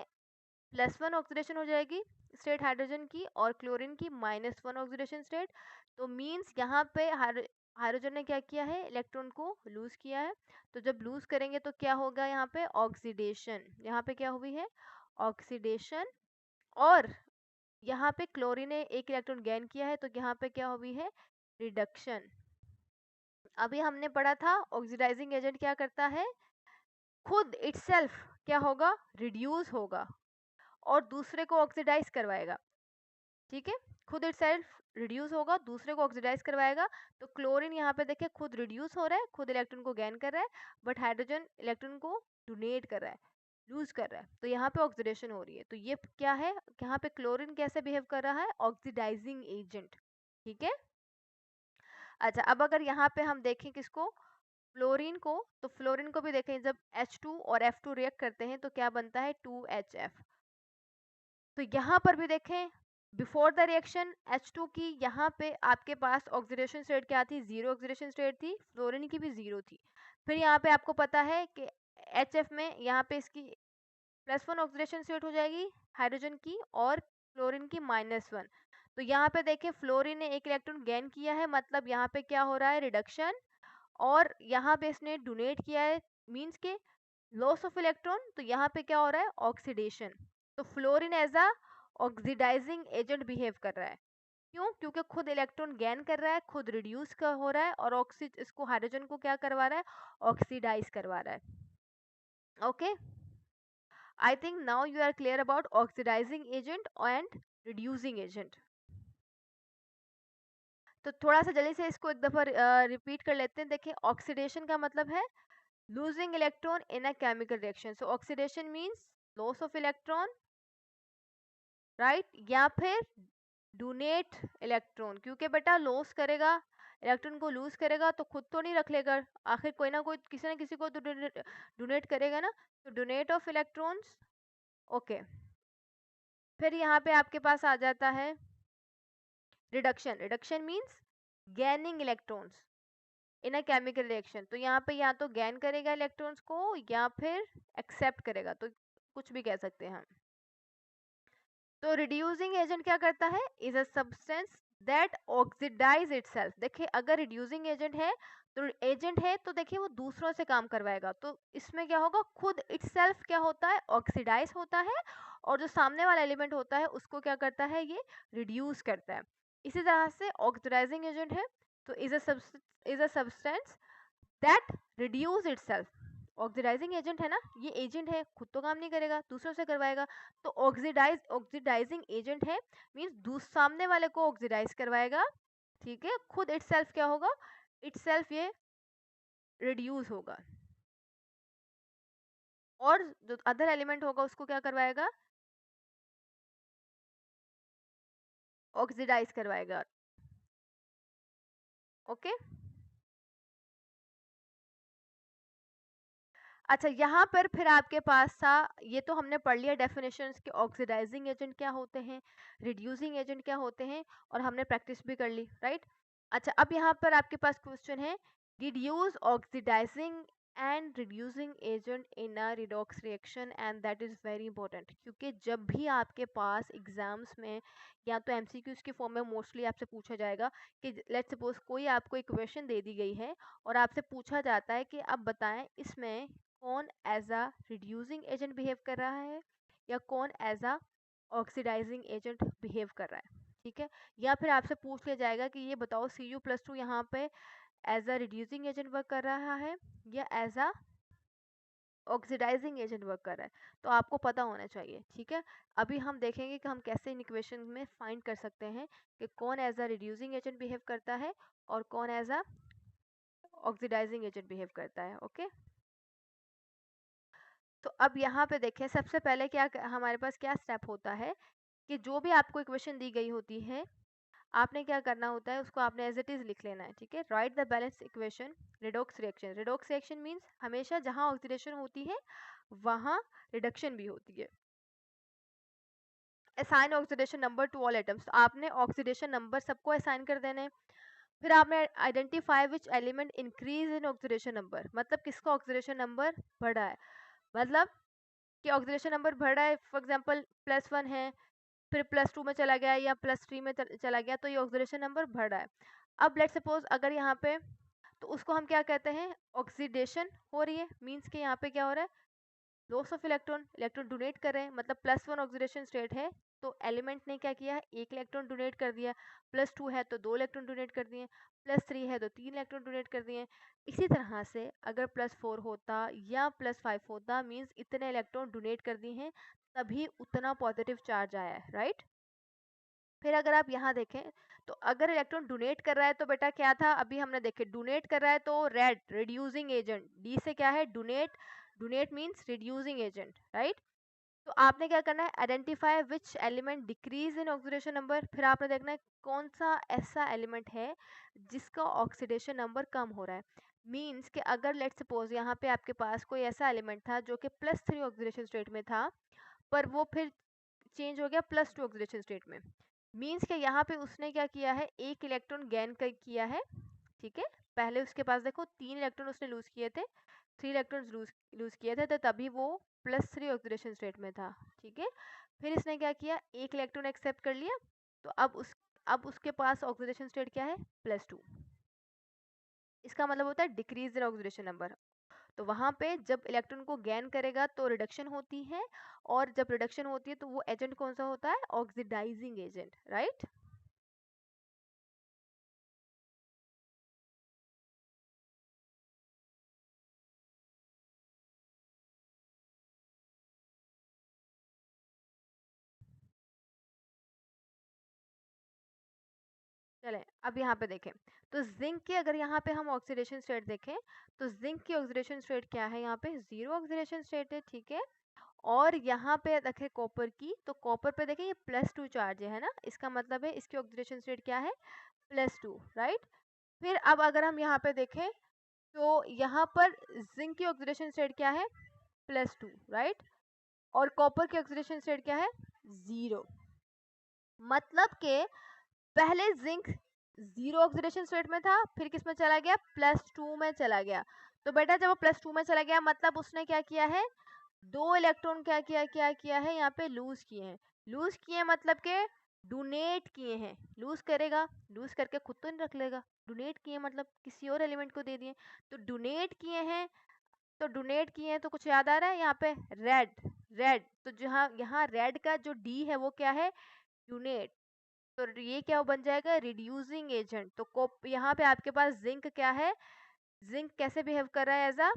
+1 ऑक्सीडेशन हो जाएगी स्टेट हाइड्रोजन की और क्लोरीन की -1 ऑक्सीडेशन स्टेट। तो मींस यहाँ पे हाइड्रोजन ने क्या किया है, इलेक्ट्रॉन को लूज किया है। तो जब लूज करेंगे तो क्या होगा, यहाँ पे ऑक्सीडेशन, यहाँ पे क्या हुई है, ऑक्सीडेशन। और यहाँ पे क्लोरीन ने एक इलेक्ट्रॉन गेन किया है तो यहाँ पे क्या हुई है, रिडक्शन। अभी हमने पढ़ा था ऑक्सीडाइजिंग एजेंट क्या करता है, खुद इटसेल्फ क्या होगा, रिड्यूस होगा और दूसरे को ऑक्सीडाइज करवाएगा। ठीक है, खुद इटसेल्फ रिड्यूस होगा, दूसरे को ऑक्सीडाइज करवाएगा। तो क्लोरीन यहाँ पे देखिए खुद रिड्यूस हो रहा है, खुद इलेक्ट्रॉन को गेन कर रहा है, बट हाइड्रोजन इलेक्ट्रॉन को डोनेट कर रहा है, लूज कर रहा है, तो यहाँ पे ऑक्सीडेशन हो रही है। तो ये क्या है, यहाँ पे क्लोरीन कैसे बिहेव कर रहा है, ऑक्सीडाइजिंग एजेंट। ठीक है, अच्छा अब अगर यहाँ पे हम देखें किसको, फ्लोरीन को, तो फ्लोरीन को भी देखें, जब H2 और F2 रिएक्ट करते हैं तो क्या बनता है, 2HF। तो यहाँ पर भी देखें, बिफोर द रिएक्शन H2 की यहाँ पे आपके पास ऑक्सीडेशन स्टेट क्या थी, 0 ऑक्सीडेशन स्टेट थी, फ्लोरीन की भी 0 थी। फिर यहाँ पे आपको पता है कि HF में यहाँ पे इसकी +1 ऑक्सीडेशन स्टेट हो जाएगी हाइड्रोजन की और क्लोरीन की -1। तो यहाँ पे देखें फ्लोरीन ने एक इलेक्ट्रॉन गेन किया है, मतलब यहाँ पे क्या हो रहा है, रिडक्शन। और यहाँ पे इसने डोनेट किया है, मींस के लॉस ऑफ इलेक्ट्रॉन। तो यहाँ पे क्या हो रहा है, ऑक्सीडेशन। तो fluorine as a oxidising agent behave कर रहा है। क्यों, क्योंकि खुद इलेक्ट्रॉन गेन कर रहा है, खुद रिड्यूस का हो रहा है और इसको हाइड्रोजन को क्या करवा रहा है, ऑक्सीडाइज करवा रहा है। Okay, I think now you are clear about oxidising agent and reducing agent. तो थोड़ा सा जल्दी से इसको एक दफा रिपीट कर लेते हैं। देखिए ऑक्सीडेशन का मतलब है losing electron in a chemical reaction, so oxidation means loss of electron, right, या फिर डोनेट इलेक्ट्रॉन, क्योंकि बेटा लॉस करेगा, इलेक्ट्रॉन को लूज करेगा तो खुद तो नहीं रख लेगा, आखिर कोई ना कोई किसी ना किसी को तो डोनेट करेगा ना, तो डोनेट ऑफ इलेक्ट्रॉन्स। ओके, फिर यहाँ पे आपके पास आ जाता है reduction, reduction means gaining electrons in a chemical reaction. तो यहाँ पे या तो गैन करेगा इलेक्ट्रॉन्स को या फिर एक्सेप्ट करेगा, तो कुछ भी कह सकते हैं हम। तो रिड्यूसिंग एजेंट क्या करता है, is a substance that oxidise itself. देखिए अगर रिड्यूसिंग एजेंट है तो देखिए वो दूसरों से काम करवाएगा, तो इसमें क्या होगा, खुद इटसेल्फ क्या होता है, ऑक्सीडाइज होता है, और जो सामने वाला एलिमेंट होता है उसको क्या करता है, ये रिड्यूस करता है। इसी तरह से ऑक्सीडाइजिंग एजेंट है तो is a substance that reduce itself. Oxidising agent है ना, ये एजेंट है, खुद तो काम नहीं करेगा, दूसरों से करवाएगा। तो ऑक्सीडाइजिंग एजेंट है, मीन्स सामने वाले को ऑक्सीडाइज करवाएगा, ठीक है, खुद इटसेल्फ क्या होगा, इटसेल्फ ये रिड्यूस होगा, और जो अदर एलिमेंट होगा उसको क्या करवाएगा, ऑक्सीडाइज करवाएगा। ओके, अच्छा यहाँ पर फिर आपके पास था, ये तो हमने पढ़ लिया डेफिनेशंस के ऑक्सीडाइजिंग एजेंट क्या होते हैं, रिड्यूसिंग एजेंट क्या होते हैं, और हमने प्रैक्टिस भी कर ली, राइट। अच्छा अब यहाँ पर आपके पास क्वेश्चन है, did use oxidising and reducing agent in a redox reaction, and that is very important, क्योंकि जब भी आपके पास एग्जाम्स में या तो एमसीक्यूज के फॉर्म में मोस्टली आपसे पूछा जाएगा कि लेट्स सपोज कोई आपको एक क्वेश्चन दे दी गई है और आपसे पूछा जाता है कि अब बताएं इसमें कौन as a reducing agent behave कर रहा है या कौन as a oxidising agent behave कर रहा है, ठीक है। या फिर आपसे पूछ लिया जाएगा कि ये बताओ Cu+2 यहाँ पे as a reducing agent work कर रहा है या as a oxidising agent work कर रहा है, तो आपको पता होना चाहिए, ठीक है। अभी हम देखेंगे कि हम कैसे इन इक्वेशन में फाइंड कर सकते हैं कि कौन as a reducing agent behave करता है और कौन as a oxidising agent behave करता है। ओके, तो अब यहाँ पे देखें, सबसे पहले क्या हमारे पास क्या स्टेप होता है कि जो भी आपको इक्वेशन दी गई होती है आपने क्या करना होता है, उसको आपने एज इट इज लिख लेना है, ठीक है। Right the balance equation redox reaction. Redox reaction means हमेशा जहां ऑक्सीडेशन होती है वहां रिडक्शन भी होती है। Assign oxidation number two all atoms, तो आपने ऑक्सीडेशन नंबर सबको असाइन कर देने। फिर आपने identify which element increase in oxidation number, मतलब किसका ऑक्सीडेशन नंबर बढ़ा है, मतलब कि ऑक्सीडेशन नंबर बढ़ रहा है, फॉर एग्जांपल +1 है, फिर +2 में चला गया या +3 में चला गया, तो ये ऑक्सीडेशन नंबर बढ़ रहा है। अब लेट सपोज अगर यहाँ पे, तो उसको हम क्या कहते हैं, ऑक्सीडेशन हो रही है, मींस कि यहाँ पे क्या हो रहा है, loss of electron, electron donate कर रहे हैं, मतलब +1 ऑक्सीडेशन स्टेट है तो एलिमेंट ने क्या किया है, एक इलेक्ट्रॉन डोनेट कर दिया, +2 है तो 2 इलेक्ट्रॉन डोनेट कर दिए, +3 है तो 3 इलेक्ट्रॉन डोनेट कर दिए। इसी तरह से अगर +4 होता या +5 होता, मींस इतने इलेक्ट्रॉन डोनेट कर दिए हैं तभी उतना पॉजिटिव चार्ज आया है, राइट। फिर अगर आप यहाँ देखें, तो अगर इलेक्ट्रॉन डोनेट कर रहा है तो बेटा क्या था, अभी हमने देखे डोनेट कर रहा है तो रेड रिड्यूसिंग एजेंट, डी से क्या है, donate, donate means reducing agent, right. तो आपने क्या करना है, identify which element decrease in oxidation number, फिर आपने देखना है कौन सा ऐसा एलिमेंट है जिसका ऑक्सीडेशन नंबर कम हो रहा है। मींस कि अगर लेट सपोज यहाँ पे आपके पास कोई ऐसा एलिमेंट था जो कि +3 ऑक्सीडेशन स्टेट में था, पर वो फिर चेंज हो गया +2 ऑक्सीडेशन स्टेट में, मींस कि यहाँ पे उसने क्या किया है, एक इलेक्ट्रॉन गेन किया है, ठीक है। पहले उसके पास देखो 3 इलेक्ट्रॉन उसने लूज किए थे, 3 इलेक्ट्रॉन्स लूज किए थे, तो तभी वो +3 ऑक्सीडेशन स्टेट में था, ठीक है। फिर इसने क्या किया, एक इलेक्ट्रॉन एक्सेप्ट कर लिया, तो अब उसके पास ऑक्सीडेशन स्टेट क्या है, +2। इसका मतलब होता है डिक्रीज इन ऑक्सीडेशन नंबर। तो वहां पे जब इलेक्ट्रॉन को गेन करेगा तो रिडक्शन होती है, और जब रिडक्शन होती है तो वो एजेंट कौन सा होता है, ऑक्सीडाइजिंग एजेंट, राइट। चले अब यहाँ पे देखें, तो जिंक के अगर यहाँ पे हम ऑक्सीडेशन स्टेट देखें, तो जिंक की ऑक्सीडेशन स्टेट क्या है, यहाँ पे 0 ऑक्सीडेशन स्टेट है, ठीक है। और यहाँ पे देखें कॉपर की, तो कॉपर पे देखें ये +2 चार्ज है ना, इसका मतलब है इसकी ऑक्सीडेशन स्टेट क्या है, +2, राइट। फिर अब अगर हम यहाँ पे देखें, तो यहाँ पर जिंक की ऑक्सीडेशन स्टेट क्या है, +2, राइट। और कॉपर की ऑक्सीडेशन स्टेट क्या है, 0। मतलब के पहले जिंक 0 ऑक्सीडेशन स्टेट में था, फिर किस में चला गया, +2 में चला गया। तो बेटा जब वो +2 में चला गया, मतलब उसने क्या किया है, 2 इलेक्ट्रॉन क्या किया है, यहाँ पे लूज किए हैं। लूज किए मतलब के डोनेट किए हैं, लूज करेगा, लूज करके खुद तो नहीं रख लेगा, डोनेट किए मतलब किसी और एलिमेंट को दे दिए, तो डोनेट किए हैं, तो डोनेट किए हैं तो कुछ याद आ रहा है यहाँ पे, रेड, रेड, तो जहाँ यहाँ रेड का जो डी है वो क्या है, डोनेट, तो ये क्या बन जाएगा, रिड्यूसिंग एजेंट। तो यहाँ पे आपके पास जिंक क्या है, जिंक कैसे बिहेव कर रहा है, एज अ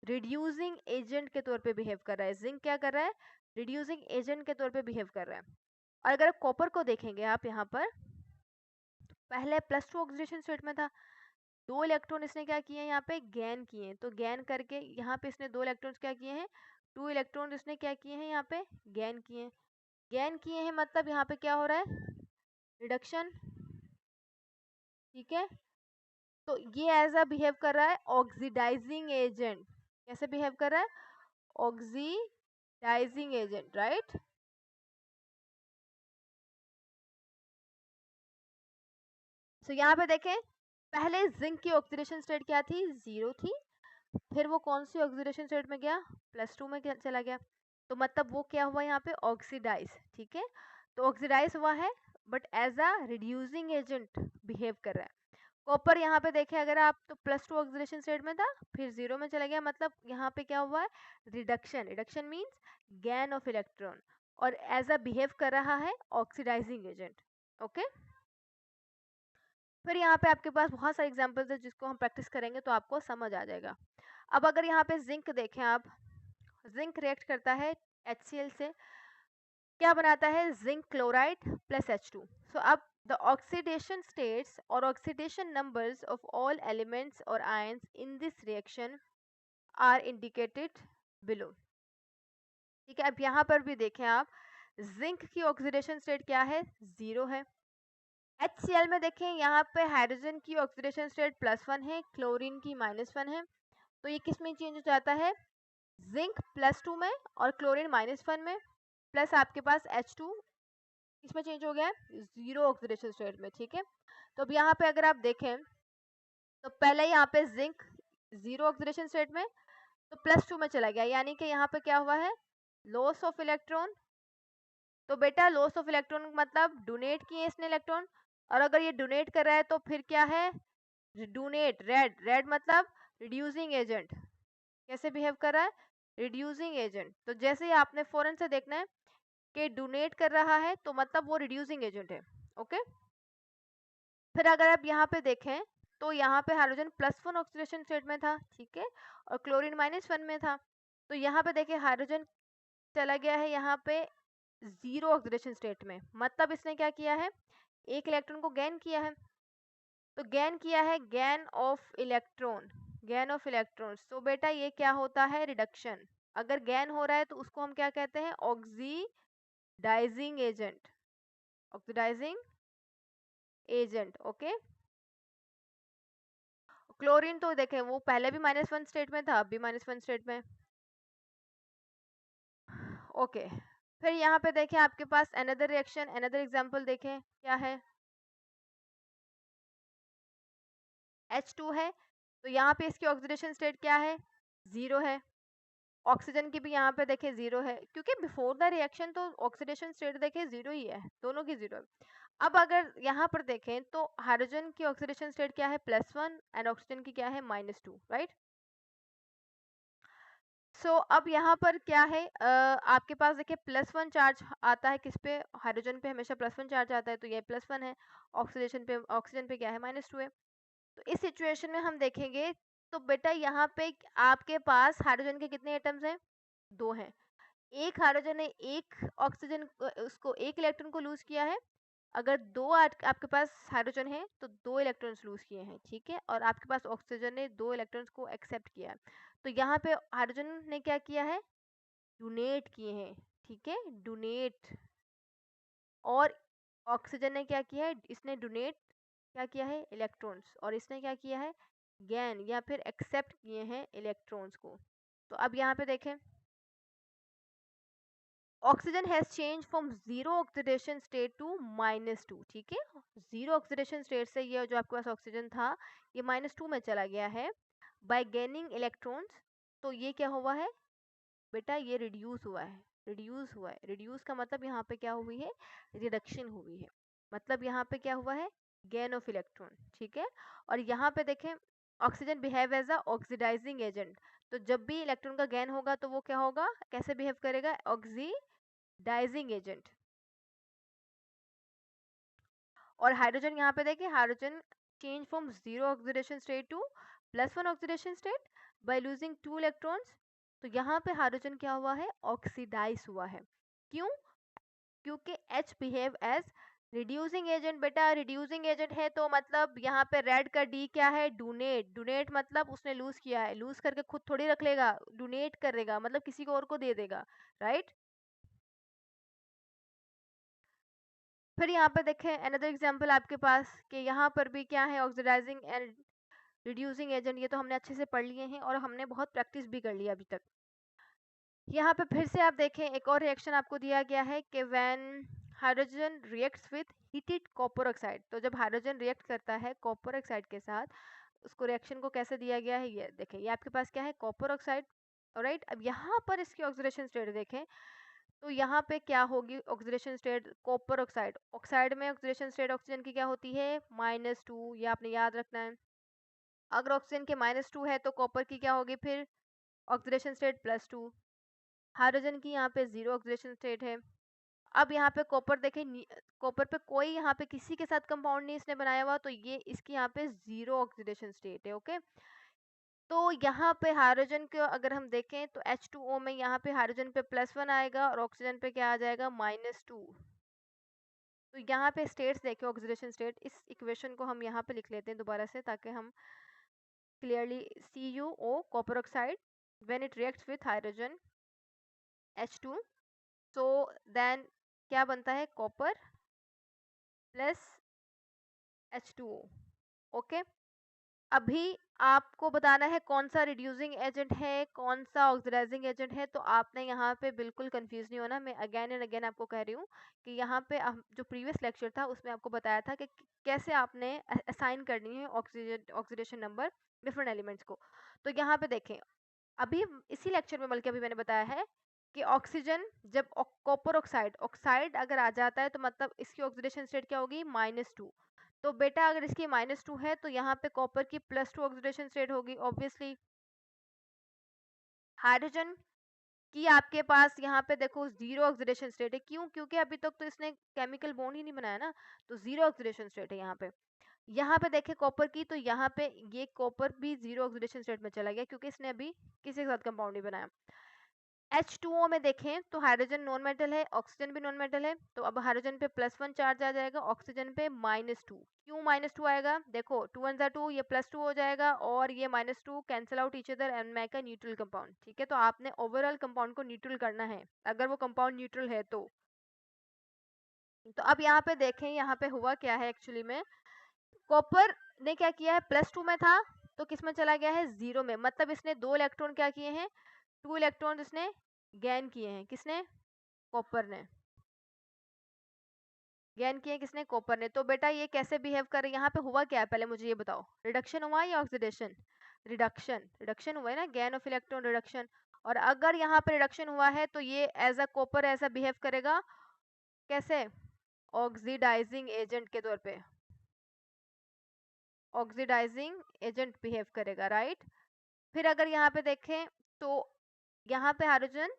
रिड्यूसिंग एजेंट के तौर पे बिहेव कर रहा है, जिंक क्या कर रहा है, रिड्यूसिंग एजेंट के तौर पे बिहेव कर रहा है। और अगर कॉपर को देखेंगे आप यहाँ पर, पहले +2 ऑक्सीडेशन स्टेट में था, 2 इलेक्ट्रॉन इसने क्या किए हैं यहाँ पे, गेन किए हैं, तो गेन करके यहाँ पे इसने 2 इलेक्ट्रॉन्स क्या किए हैं, 2 इलेक्ट्रॉन इसने क्या किए हैं यहाँ पे, गेन किए हैं, गेन किए हैं मतलब यहाँ पे क्या हो रहा है, रिडक्शन, ठीक है। तो ये एज अ बिहेव कर रहा है ऑक्सीडाइजिंग एजेंट, कैसे बिहेव कर रहा है, ऑक्सीडाइजिंग एजेंट, राइट। सो यहाँ पे देखें, पहले जिंक की ऑक्सीडेशन स्टेट क्या थी, 0 थी, फिर वो कौन सी ऑक्सीडेशन स्टेट में गया, +2 में चला गया, तो मतलब वो क्या हुआ यहाँ पे, ऑक्सीडाइज, ठीक है। तो ऑक्सीडाइज हुआ है but as a reducing agent behave कर रहा है। कॉपर यहाँ पे देखें अगर आप, तो +2 ऑक्सीडेशन स्टेट में था, फिर 0 में चला गया, मतलब यहाँ पे क्या हुआ है, reduction, reduction means gain of electron, और एज अ बिहेव कर रहा है ऑक्सीडाइजिंग एजेंट, ओके। फिर यहाँ पे आपके पास बहुत सारे एग्जांपल्स है जिसको हम प्रैक्टिस करेंगे तो आपको समझ आ जाएगा। अब अगर यहाँ पे जिंक देखें आप, जिंक रिएक्ट करता है HCl से, क्या बनाता है, जिंक क्लोराइड प्लस H2। सो अब the oxidation states or oxidation numbers of all elements or ions in this reaction are indicated below, ठीक है। अब यहाँ पर भी देखें आप, जिंक की ऑक्सीडेशन स्टेट क्या है, 0 है। HCl में देखें यहाँ पे हाइड्रोजन की ऑक्सीडेशन स्टेट +1 है, क्लोरीन की -1 है, तो ये किस में चेंज हो जाता है, जिंक +2 में और क्लोरीन -1 में, प्लस आपके पास H2 इसमें चेंज हो गया है 0 ऑक्सीडेशन स्टेट में, ठीक है। तो अब यहाँ पे अगर आप देखें तो पहले यहाँ पे जिंक 0 ऑक्सीडेशन स्टेट में, तो +2 में चला गया, यानी कि यहाँ पे क्या हुआ है, लॉस ऑफ इलेक्ट्रॉन। तो बेटा लॉस ऑफ इलेक्ट्रॉन मतलब डोनेट किए इसने इलेक्ट्रॉन, और अगर ये डोनेट कर रहा है तो फिर क्या है, डोनेट, रेड, रेड मतलब रिड्यूसिंग एजेंट, कैसे बिहेव कर रहा है, रिड्यूसिंग एजेंट। तो जैसे ही आपने फौरन से देखना है कि डोनेट कर रहा है तो मतलब वो रिड्यूसिंग एजेंट है, ओके। फिर अगर आप यहाँ पे देखें तो यहाँ पे हाइड्रोजन +1 ऑक्सीडेशन स्टेट में था, ठीक है, और क्लोरीन -1 में था, तो यहाँ पे देखिए हाइड्रोजन चला गया है यहाँ पे 0 ऑक्सीडेशन स्टेट में, मतलब इसने क्या किया है, एक इलेक्ट्रॉन को गेन किया है, तो गेन किया है, gain of electron, gain of electrons, तो बेटा ये क्या होता है, रिडक्शन। अगर गेन हो रहा है तो उसको हम क्या कहते हैं, oxidising agent, oxidising agent, okay. Chlorine तो देखें वो पहले भी -1 स्टेट में था, अब भी -1 स्टेट में, ओके। फिर यहाँ पे देखें आपके पास अनदर रिएक्शन, अनदर एग्जांपल देखें क्या है, H2 है, तो यहाँ पे इसकी ऑक्सीडेशन स्टेट क्या है, 0 है। ऑक्सीजन की भी यहाँ पे देखें 0 है, क्योंकि बिफोर द रिएक्शन तो ऑक्सीडेशन स्टेट देखें 0 ही है, दोनों की 0 है। अब अगर यहाँ पर देखें तो हाइड्रोजन की ऑक्सीडेशन स्टेट क्या है, +1, एंड ऑक्सीजन की क्या है, -2, राइट। सो अब यहाँ पर क्या है, आपके पास देखिए +1 चार्ज आता है किस पे, हाइड्रोजन पे हमेशा +1 चार्ज आता है, तो ये +1 है, ऑक्सीजन पे क्या है, -2 है। तो इस सिचुएशन में हम देखेंगे तो बेटा यहाँ पे आपके पास हाइड्रोजन के कितने एटम्स हैं, 2 हैं। एक हाइड्रोजन ने एक ऑक्सीजन उसको एक इलेक्ट्रॉन को लूज किया है, अगर दो आपके पास हाइड्रोजन है तो 2 इलेक्ट्रॉन्स लूज किए हैं, ठीक है, और आपके पास ऑक्सीजन ने 2 इलेक्ट्रॉन्स को एक्सेप्ट किया है, तो यहाँ पे हाइड्रोजन ने क्या किया है, डोनेट किए हैं, ठीक है, डोनेट, और ऑक्सीजन ने क्या किया है, इसने डोनेट क्या किया है, इलेक्ट्रॉन्स, और इसने क्या किया है, गैन या फिर एक्सेप्ट किए हैं इलेक्ट्रॉन्स को। तो अब यहाँ पे देखें, oxygen has change from 0 oxidation state to -2, ठीक है, 0 ऑक्सीडेशन स्टेट से ये जो आपके पास ऑक्सीजन था ये -2 में चला गया है बाय गेनिंग इलेक्ट्रॉन्स, तो ये क्या हुआ है बेटा, ये रिड्यूस हुआ है, रिड्यूस हुआ है। रिड्यूस का मतलब यहाँ पे क्या हुई है, रिडक्शन हुई है, मतलब यहाँ पे क्या हुआ है, गेन ऑफ इलेक्ट्रॉन, ठीक है। और यहाँ पे देखें oxygen behave as a oxidising agent, तो जब भी इलेक्ट्रॉन का गेन होगा तो वो क्या होगा, कैसे बिहेव करेगा, ऑक्सीडाइजिंग एजेंट। और हाइड्रोजन यहाँ पे देखिए, hydrogen change from zero oxidation state to +1 oxidation state by losing 2 electrons. तो यहाँ पे हाइड्रोजन क्या हुआ है, ऑक्सीडाइज हुआ है। क्यों, क्योंकि H behave as reducing agent. बेटा रिड्यूसिंग एजेंट है तो मतलब यहाँ पे रेड का D क्या है, डोनेट। डोनेट मतलब उसने लूज किया है, लूज करके खुद थोड़ी रख लेगा, डोनेट करेगा मतलब किसी को और को दे देगा, राइट। फिर यहाँ पे देखें अनदर एग्जांपल आपके पास कि यहाँ पर भी क्या है, ऑक्सीडाइजिंग एंड रिड्यूसिंग एजेंट, ये तो हमने अच्छे से पढ़ लिए हैं और हमने बहुत प्रैक्टिस भी कर लिया अभी तक। यहाँ पे फिर से आप देखें एक और रिएक्शन आपको दिया गया है कि when hydrogen reacts with heated copper oxide. तो जब हाइड्रोजन रिएक्ट करता है कॉपर ऑक्साइड के साथ, उसको रिएक्शन को कैसे दिया गया है, ये देखें, ये आपके पास क्या है, कॉपर ऑक्साइड, राइट। अब यहाँ पर इसकी ऑक्सीडेशन स्टेट देखें तो यहाँ पे क्या होगी, oxidation state copper oxide, oxide में ऑक्सीडेशन स्टेट ऑक्सीजन की क्या होती है, -2, ये आपने याद रखना है। अगर ऑक्सीजन के -2 है तो कॉपर की क्या होगी फिर, ऑक्सीडेशन स्टेट +2। हाइड्रोजन की यहाँ पे 0 ऑक्सीडेशन स्टेट है। अब यहाँ पे कॉपर देखें, कॉपर पे कोई यहाँ पे किसी के साथ कंपाउंड नहीं इसने बनाया हुआ, तो ये इसकी यहाँ पे 0 ऑक्सीडेशन स्टेट है, ओके। तो यहाँ पे हाइड्रोजन को अगर हम देखें तो H2O में यहाँ पे हाइड्रोजन पे +1 आएगा और ऑक्सीजन पे क्या आ जाएगा, -2। तो यहाँ पे स्टेट्स देखें, ऑक्सीडेशन स्टेट, इस इक्वेशन को हम यहाँ पे लिख लेते हैं दोबारा से ताकि हम clearly, CuO copper oxide when it reacts with hydrogen H2, so then क्या बनता है, कॉपर प्लस H2O, ओके। अभी आपको बताना है कौन सा रिड्यूसिंग एजेंट है, कौन सा ऑक्सीडाइजिंग एजेंट है, तो आपने यहाँ पे बिल्कुल कंफ्यूज नहीं होना। मैं अगेन एंड अगेन आपको कह रही हूँ कि यहाँ पे जो प्रीवियस लेक्चर था उसमें आपको बताया था कि कैसे आपने असाइन करनी है ऑक्सीडेशन नंबर डिफरेंट एलिमेंट्स को। तो यहाँ पे देखें, अभी इसी लेक्चर में बल्कि अभी मैंने बताया है कि ऑक्सीजन जब कॉपर ऑक्साइड ऑक्साइड अगर आ जाता है तो मतलब इसकी ऑक्सीडेशन स्टेट क्या होगी, -2। तो बेटा अगर इसकी -2 है तो यहाँ पे कॉपर की +2 ऑक्सीडेशन स्टेट होगी ऑब्वियसली। हाइड्रोजन की आपके पास यहाँ पे देखो 0 ऑक्सीडेशन स्टेट है, क्यों, क्योंकि अभी तक तो इसने केमिकल बॉन्ड ही नहीं बनाया ना, तो 0 ऑक्सीडेशन स्टेट है यहाँ पे। यहाँ पे देखें कॉपर की, तो यहाँ पे ये कॉपर भी 0 ऑक्सीडेशन स्टेट में चला गया क्योंकि इसने अभी किसी के साथ कंपाउंड नहीं बनाया। H2O में देखें तो हाइड्रोजन नॉन मेटल है, ऑक्सीजन भी नॉन मेटल है, तो अब हाइड्रोजन पे +1 चार्ज आ जाएगा, ऑक्सीजन पे -2। क्यों -2 आएगा, देखो 2 1 2, ये +2 हो जाएगा और ये -2 cancel out each other and make a neutral compound, ठीक है। तो आपने ओवरऑल कंपाउंड को न्यूट्रल करना है अगर वो कंपाउंड न्यूट्रल है तो अब यहाँ पे देखें, यहाँ पे हुआ क्या है एक्चुअली में, कॉपर ने क्या किया है, +2 में था तो किस में चला गया है, 0 में, मतलब इसने 2 इलेक्ट्रॉन क्या किए हैं, 2 इलेक्ट्रॉन इसने गेन किए हैं, किसने, कॉपर ने गेन किए, किसने, कॉपर ने। तो बेटा ये कैसे बिहेव कर रही है, यहाँ पे हुआ क्या है पहले मुझे ये बताओ, रिडक्शन हुआ या ऑक्सीडेशन, रिडक्शन, रिडक्शन हुआ है ना, गेन ऑफ इलेक्ट्रॉन, रिडक्शन। और अगर यहाँ पे रिडक्शन हुआ है तो ये एज अ कॉपर ऐसा बिहेव करेगा, कैसे, ऑक्सीडाइजिंग एजेंट के तौर पे, ऑक्सीडाइजिंग एजेंट बिहेव करेगा, राइट। फिर अगर यहाँ पे देखें तो यहाँ पे हाइड्रोजन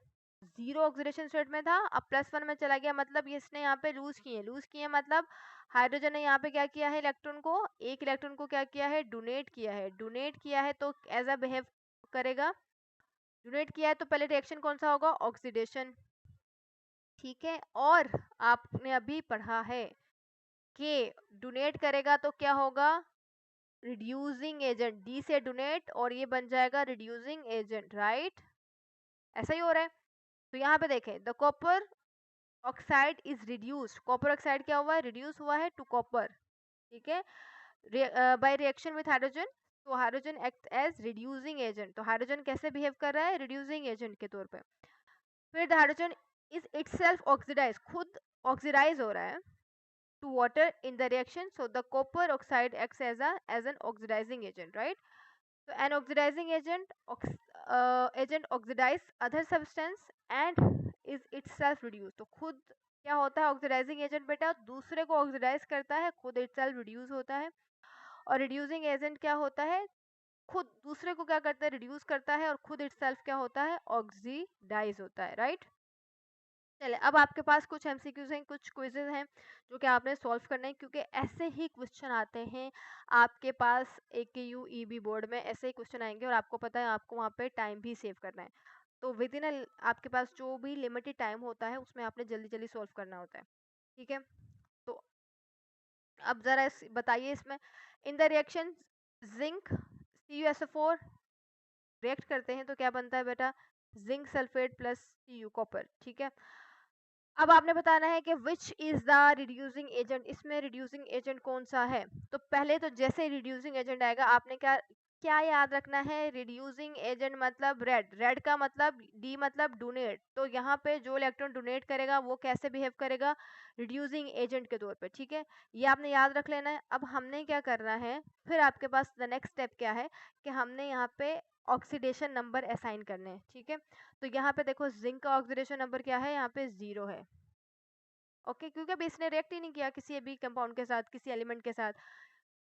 0 ऑक्सीडेशन स्टेट में था, अब +1 में चला गया, मतलब ये इसने यहाँ पे लूज किए मतलब हाइड्रोजन ने यहाँ पे क्या किया है, इलेक्ट्रॉन को, एक इलेक्ट्रॉन को क्या किया है, डोनेट किया है, डोनेट किया है तो एज अ बिहेव करेगा, डोनेट किया है तो पहले रिएक्शन कौन सा होगा, ऑक्सीडेशन, ठीक है। और आपने अभी पढ़ा है कि डोनेट करेगा तो क्या होगा, रिड्यूसिंग एजेंट, डी से डोनेट और ये बन जाएगा रिड्यूसिंग एजेंट, राइट। ऐसा ही हो रहा है। तो यहाँ पे देखें, the copper oxide is reduced, copper oxide क्या हुआ है, रिड्यूस हुआ है टू कॉपर, ठीक है, बाय रिएक्शन विथ हाइड्रोजन। तो hydrogen act as reducing agent, तो हाइड्रोजन कैसे बिहेव कर रहा है, रिड्यूसिंग एजेंट के तौर पे। फिर the hydrogen is itself oxidise, खुद ऑक्सीडाइज हो रहा है to water in the reaction, so the copper oxide acts as an oxidizing agent, right. So an oxidizing agent agent oxidize other substance and is itself reduce. तो खुद क्या होता है oxidising agent बेटा, दूसरे को ऑक्सीडाइज करता है, खुद इटसेल्फ रिड्यूस होता है। और रिड्यूसिंग एजेंट क्या होता है, खुद दूसरे को क्या करता है, रिड्यूस करता है, और खुद इटसेल्फ क्या होता है, ऑक्सीडाइज होता है, राइट। चले अब आपके पास कुछ एमसीक्यूज हैं, कुछ क्विजेज हैं जो कि आपने सॉल्व करना है, क्योंकि ऐसे ही क्वेश्चन आते हैं आपके पास AKU EB बोर्ड में, ऐसे ही क्वेश्चन आएंगे और आपको पता है आपको वहाँ पे टाइम भी सेव करना है। तो विद इन आपके पास जो भी लिमिटेड टाइम होता है उसमें आपने जल्दी जल्दी सॉल्व करना होता है, ठीक है। तो अब जरा बताइए इसमें, इन the reaction zinc CuSO4 react करते हैं तो क्या बनता है बेटा, zinc sulphate plus Cu copper, ठीक है। अब आपने बताना है कि which is the reducing agent, इसमें रिड्यूसिंग एजेंट कौन सा है। तो पहले तो जैसे रिड्यूसिंग एजेंट आएगा आपने क्या क्या याद रखना है, रिड्यूसिंग एजेंट मतलब रेड, रेड का मतलब डी मतलब डोनेट, तो यहाँ पे जो इलेक्ट्रॉन डोनेट करेगा वो कैसे बिहेव करेगा, रिड्यूसिंग एजेंट के तौर पे, ठीक है। ये आपने याद रख लेना है। अब हमने क्या करना है, फिर आपके पास द नेक्स्ट स्टेप क्या है कि हमने यहाँ पे ऑक्सीडेशन नंबर असाइन करने हैं, ठीक है। तो यहाँ पे देखो जिंक का ऑक्सीडेशन नंबर क्या है, यहाँ पे 0 है, ओके, क्योंकि अभी इसने रिएक्ट ही नहीं किया किसी भी कंपाउंड के साथ, किसी एलिमेंट के साथ।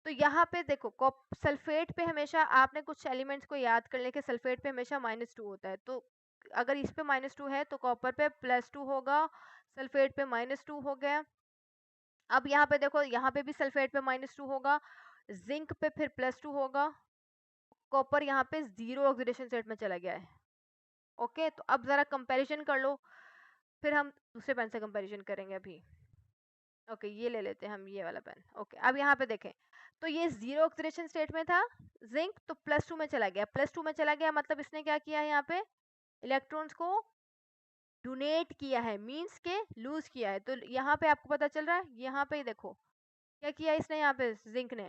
तो यहाँ पे देखो सल्फेट पे हमेशा आपने कुछ एलिमेंट्स को याद कर ले कि सल्फेट पे हमेशा -2 होता है, तो अगर इस पे -2 है तो कॉपर पे +2 होगा, सल्फेट पे -2 हो गया। अब यहाँ पे देखो, यहाँ पे भी सल्फेट पे -2 होगा, जिंक पे फिर +2 होगा, कॉपर यहाँ पे 0 ऑक्सीडेशन स्टेट में चला गया है, ओके। तो अब जरा कंपैरिजन कर लो, फिर हम दूसरे पेन से कंपैरिजन करेंगे अभी, ओके। ये ले लेते हैं हम, ये वाला पेन, ओके। अब यहाँ पे देखें तो ये 0 ऑक्सीडेशन स्टेट में था जिंक, तो +2 में चला गया, +2 में चला गया मतलब इसने क्या किया है, यहाँ पे इलेक्ट्रॉन्स को डोनेट किया है, मींस के लूज किया है। तो यहाँ पे आपको पता चल रहा है, यहाँ पे देखो क्या किया इसने, यहाँ पे जिंक ने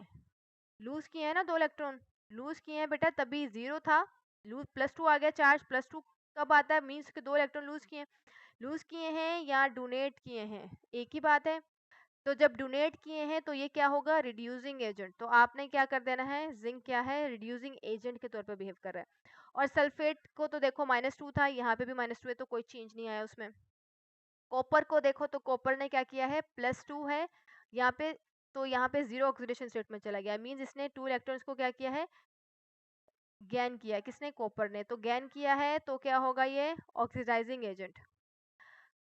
लूज किए हैं ना 2 इलेक्ट्रॉन, लूज किए हैं बेटा, तभी 0 था, लूज +2 आ गया चार्ज, +2 कब आता है, मींस के 2 इलेक्ट्रॉन लूज किए हैं या डोनेट किए हैं, एक ही बात है। तो जब डोनेट किए हैं तो ये क्या होगा, रिड्यूसिंग एजेंट। तो आपने क्या कर देना है, जिंक क्या है, रिड्यूसिंग एजेंट के तौर पे बिहेव कर रहा है। और सल्फेट को तो देखो -2 था, यहाँ पे भी -2 है, तो कोई चेंज नहीं आया उसमें। कॉपर को देखो तो कॉपर ने क्या किया है, +2 है यहाँ पे, तो यहाँ पे 0 ऑक्सीडेशन स्टेट में चला गया, मींस इसने 2 इलेक्ट्रॉन्स को क्या किया है, गेन किया है, किसने, कॉपर ने। तो गेन किया है तो क्या होगा, ये ऑक्सीडाइजिंग एजेंट।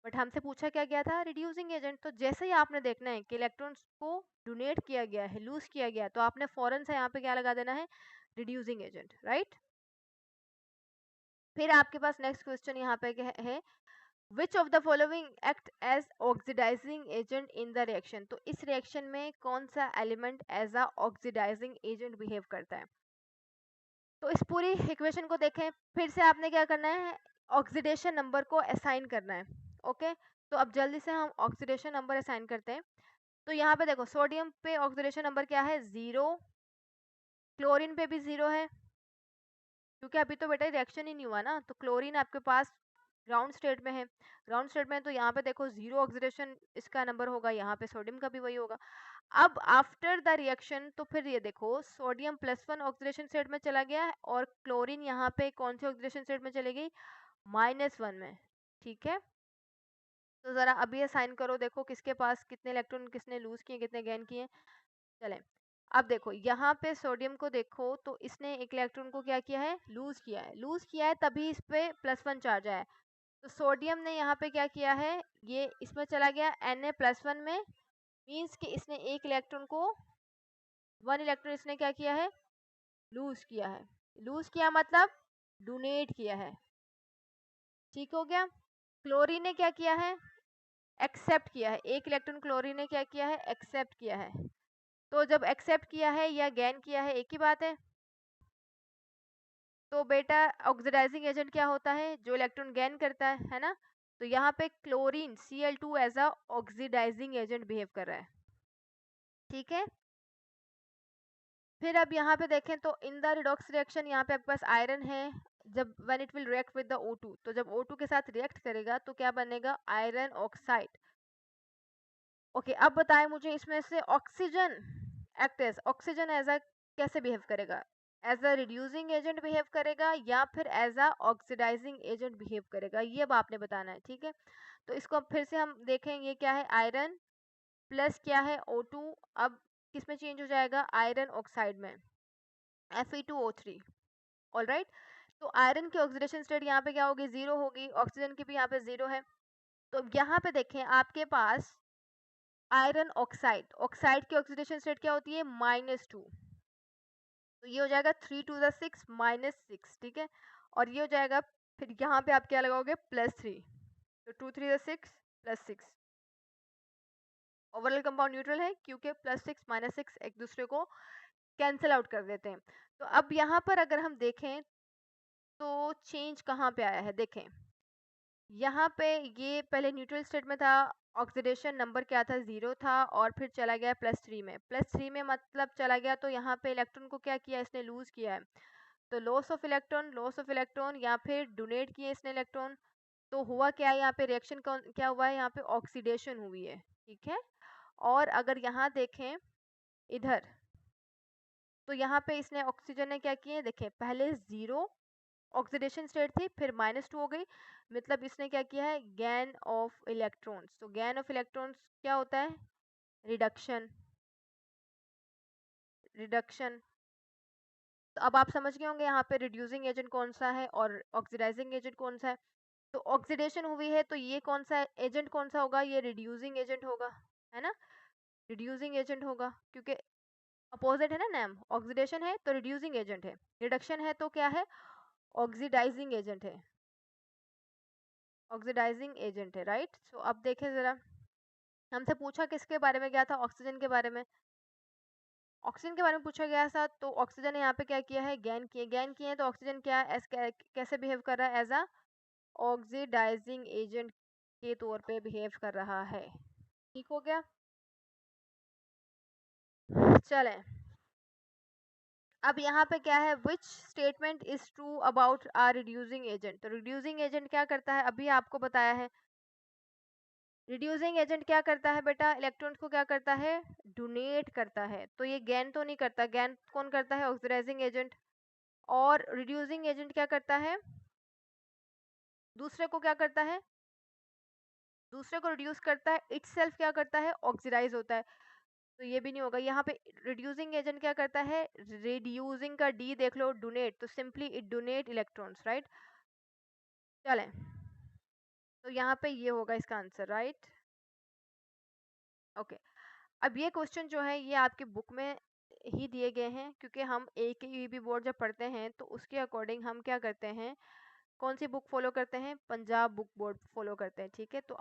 बट हमसे पूछा क्या गया था, रिड्यूसिंग एजेंट। तो जैसे ही आपने देखना है कि इलेक्ट्रॉन्स को डोनेट किया गया है, लूज किया गया, तो आपने फौरन से यहाँ पे क्या लगा देना है, रिड्यूसिंग एजेंट, राइट। फिर आपके पास नेक्स्ट क्वेश्चन यहाँ पे क्या है, which of the following act as oxidising agent in the reaction. तो इस रिएक्शन में कौन सा element as a oxidising agent behave करता है। तो इस पूरी इक्वेशन को देखें, फिर से आपने क्या करना है, ऑक्सीडेशन नंबर को असाइन करना है, ओके। तो अब जल्दी से हम ऑक्सीडेशन नंबर असाइन करते हैं। तो यहाँ पे देखो सोडियम पे ऑक्सीडेशन नंबर क्या है, 0, क्लोरीन पे भी 0 है, क्योंकि अभी तो बेटा रिएक्शन ही नहीं हुआ ना। तो क्लोरीन आपके पास ग्राउंड स्टेट में है, ग्राउंड स्टेट में, तो यहाँ पे देखो 0 ऑक्सीडेशन इसका नंबर होगा, यहाँ पे सोडियम का भी वही होगा। अब आफ्टर द रिएक्शन तो फिर ये देखो सोडियम +1 ऑक्सीडेशन स्टेट में चला गया है, और क्लोरीन यहाँ पे कौन से ऑक्सीडेशन स्टेट में चली गई, -1 में, ठीक है। तो जरा अभी असाइन करो, देखो किसके पास कितने इलेक्ट्रॉन, किसने लूज किए, कितने गेन किए। चले अब देखो यहाँ पे सोडियम को देखो, तो इसने एक इलेक्ट्रॉन को क्या किया है, लूज किया है, लूज किया है तभी इस पे +1 चार्ज आया है। तो सोडियम ने यहाँ पे क्या किया है, ये इसमें चला गया Na+1 में, मीन्स कि इसने एक इलेक्ट्रॉन को 1 इलेक्ट्रॉन इसने क्या किया है, लूज किया है। लूज किया मतलब डोनेट किया है, ठीक हो गया। क्लोरीन ने क्या किया है, एक्सेप्ट किया है, एक इलेक्ट्रॉन क्लोरीन ने क्या किया है, एक्सेप्ट किया है। तो जब एक्सेप्ट किया है या गेन किया है, एक ही बात है। तो बेटा ऑक्सीडाइजिंग एजेंट क्या होता है, जो इलेक्ट्रॉन गेन करता है ना। तो यहाँ पे chlorine Cl2 as a oxidising agent behave कर रहा है, ठीक है। फिर अब यहाँ पे देखें तो इन द रिडॉक्स रिएक्शन यहाँ पे आपके पास आयरन है, जब when it will react with the O2, तो जब O2 के साथ रिएक्ट करेगा तो क्या बनेगा, आयरन ऑक्साइड, ओके। अब बताएं मुझे इसमें से oxygen act as, oxygen as a कैसे बिहेव करेगा। As a reducing agent behave करेगा या फिर as a oxidising agent behave करेगा, ये अब आपने बताना है, ठीक है। तो इसको अब फिर से हम देखेंगे, क्या है आयरन प्लस क्या है O2, अब किस में चेंज हो जाएगा, आयरन ऑक्साइड में, Fe2O3। ऑलराइट, तो आयरन की ऑक्सीडेशन स्टेट यहाँ पे क्या होगी, 0 होगी, ऑक्सीजन की भी यहाँ पे 0 है। तो यहाँ पे देखें आपके पास आयरन ऑक्साइड, ऑक्साइड की ऑक्सीडेशन स्टेट क्या होती है, -2, तो ये हो जाएगा 3 to the 6 -6, ठीक है। और ये हो जाएगा, फिर यहाँ पे आप क्या लगाओगे, +3, तो 2 3 6 +6, ओवरऑल कंपाउंड न्यूट्रल है क्योंकि +6 -6 एक दूसरे को कैंसिल आउट कर देते हैं। तो अब यहाँ पर अगर हम देखें तो चेंज कहाँ पे आया है, देखें यहाँ पे ये पहले न्यूट्रल स्टेट में था, ऑक्सीडेशन नंबर क्या था, 0 था, और फिर चला गया +3 में, +3 में मतलब चला गया, तो यहाँ पे इलेक्ट्रॉन को क्या किया, इसने लूज किया है, तो लॉस ऑफ इलेक्ट्रॉन या फिर डोनेट किए इसने इलेक्ट्रॉन। तो हुआ क्या है यहाँ पे, रिएक्शन क्या हुआ है, यहाँ पे ऑक्सीडेशन हुई है, ठीक है। और अगर यहाँ देखें इधर, तो यहाँ पे इसने ऑक्सीजन ने क्या किए, देखें पहले 0 ऑक्सीडेशन स्टेट थी, फिर -2 हो गई, मतलब इसने क्या किया है, गेन ऑफ इलेक्ट्रॉन्स। तो गेन ऑफ इलेक्ट्रॉन्स क्या होता है, रिडक्शन, रिडक्शन। तो अब आप समझ गए होंगे यहाँ पे रिड्यूसिंग एजेंट कौन सा है और ऑक्सीडाइजिंग एजेंट कौन सा है। तो ऑक्सीडेशन हुई है, तो ये कौन सा एजेंट कौन सा होगा, ये रिड्यूसिंग एजेंट होगा, है ना, रिड्यूसिंग एजेंट होगा, क्योंकि अपोजिट है ना नाम, ऑक्सीडेशन है तो रिड्यूसिंग एजेंट है, रिडक्शन है तो क्या है, ऑक्सीडाइजिंग एजेंट है, ऑक्सीडाइजिंग एजेंट है, राइट। सो अब देखें जरा, हमसे पूछा किसके बारे में गया था, ऑक्सीजन के बारे में, ऑक्सीजन के बारे में पूछा गया था। तो ऑक्सीजन ने यहाँ पे क्या किया है, गैन किए हैं, तो ऑक्सीजन क्या कैसे बिहेव कर रहा है, एज अ ऑक्सीडाइजिंग एजेंट के तौर पे बिहेव कर रहा है, ठीक हो गया। चलें, अब यहाँ पे क्या है, which statement is true about a reducing agent. तो रिड्यूसिंग एजेंट क्या करता है, अभी आपको बताया है, रिड्यूसिंग एजेंट क्या करता है बेटा, इलेक्ट्रॉन्स को क्या करता है, डोनेट करता है। तो ये गैन तो नहीं करता, गैन कौन करता है, ऑक्सीडाइजिंग एजेंट। और रिड्यूसिंग एजेंट क्या करता है, दूसरे को क्या करता है, दूसरे को रिड्यूस करता है, इटसेल्फ क्या करता है, ऑक्सीडाइज होता है। तो ये भी नहीं होगा, यहाँ पे रिड्यूसिंग एजेंट क्या करता है, रिड्यूसिंग का डी देख लो, डोनेट, तो simply it donate electrons, right. चलें, तो यहाँ पे ये होगा इसका आंसर, राइट। ओके, अब ये क्वेश्चन जो है ये आपकी बुक में ही दिए गए हैं, क्योंकि हम AKUEB बोर्ड जब पढ़ते हैं तो उसके अकॉर्डिंग हम क्या करते हैं, कौन सी बुक फॉलो करते हैं, पंजाब बुक बोर्ड फॉलो करते हैं, ठीक है। तो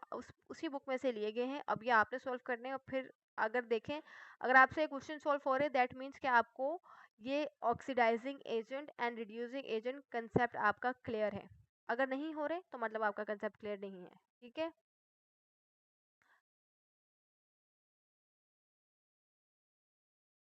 उसी बुक में से लिए गए हैं, अब ये आपने सॉल्व करने हैं। और फिर अगर देखें, अगर आपसे क्वेश्चन सॉल्व हो रहे, दैट मीन्स कि आपको ये oxidising agent and reducing agent concept आपका क्लियर है। अगर नहीं हो रहे तो मतलब आपका कंसेप्ट क्लियर नहीं है, ठीक है।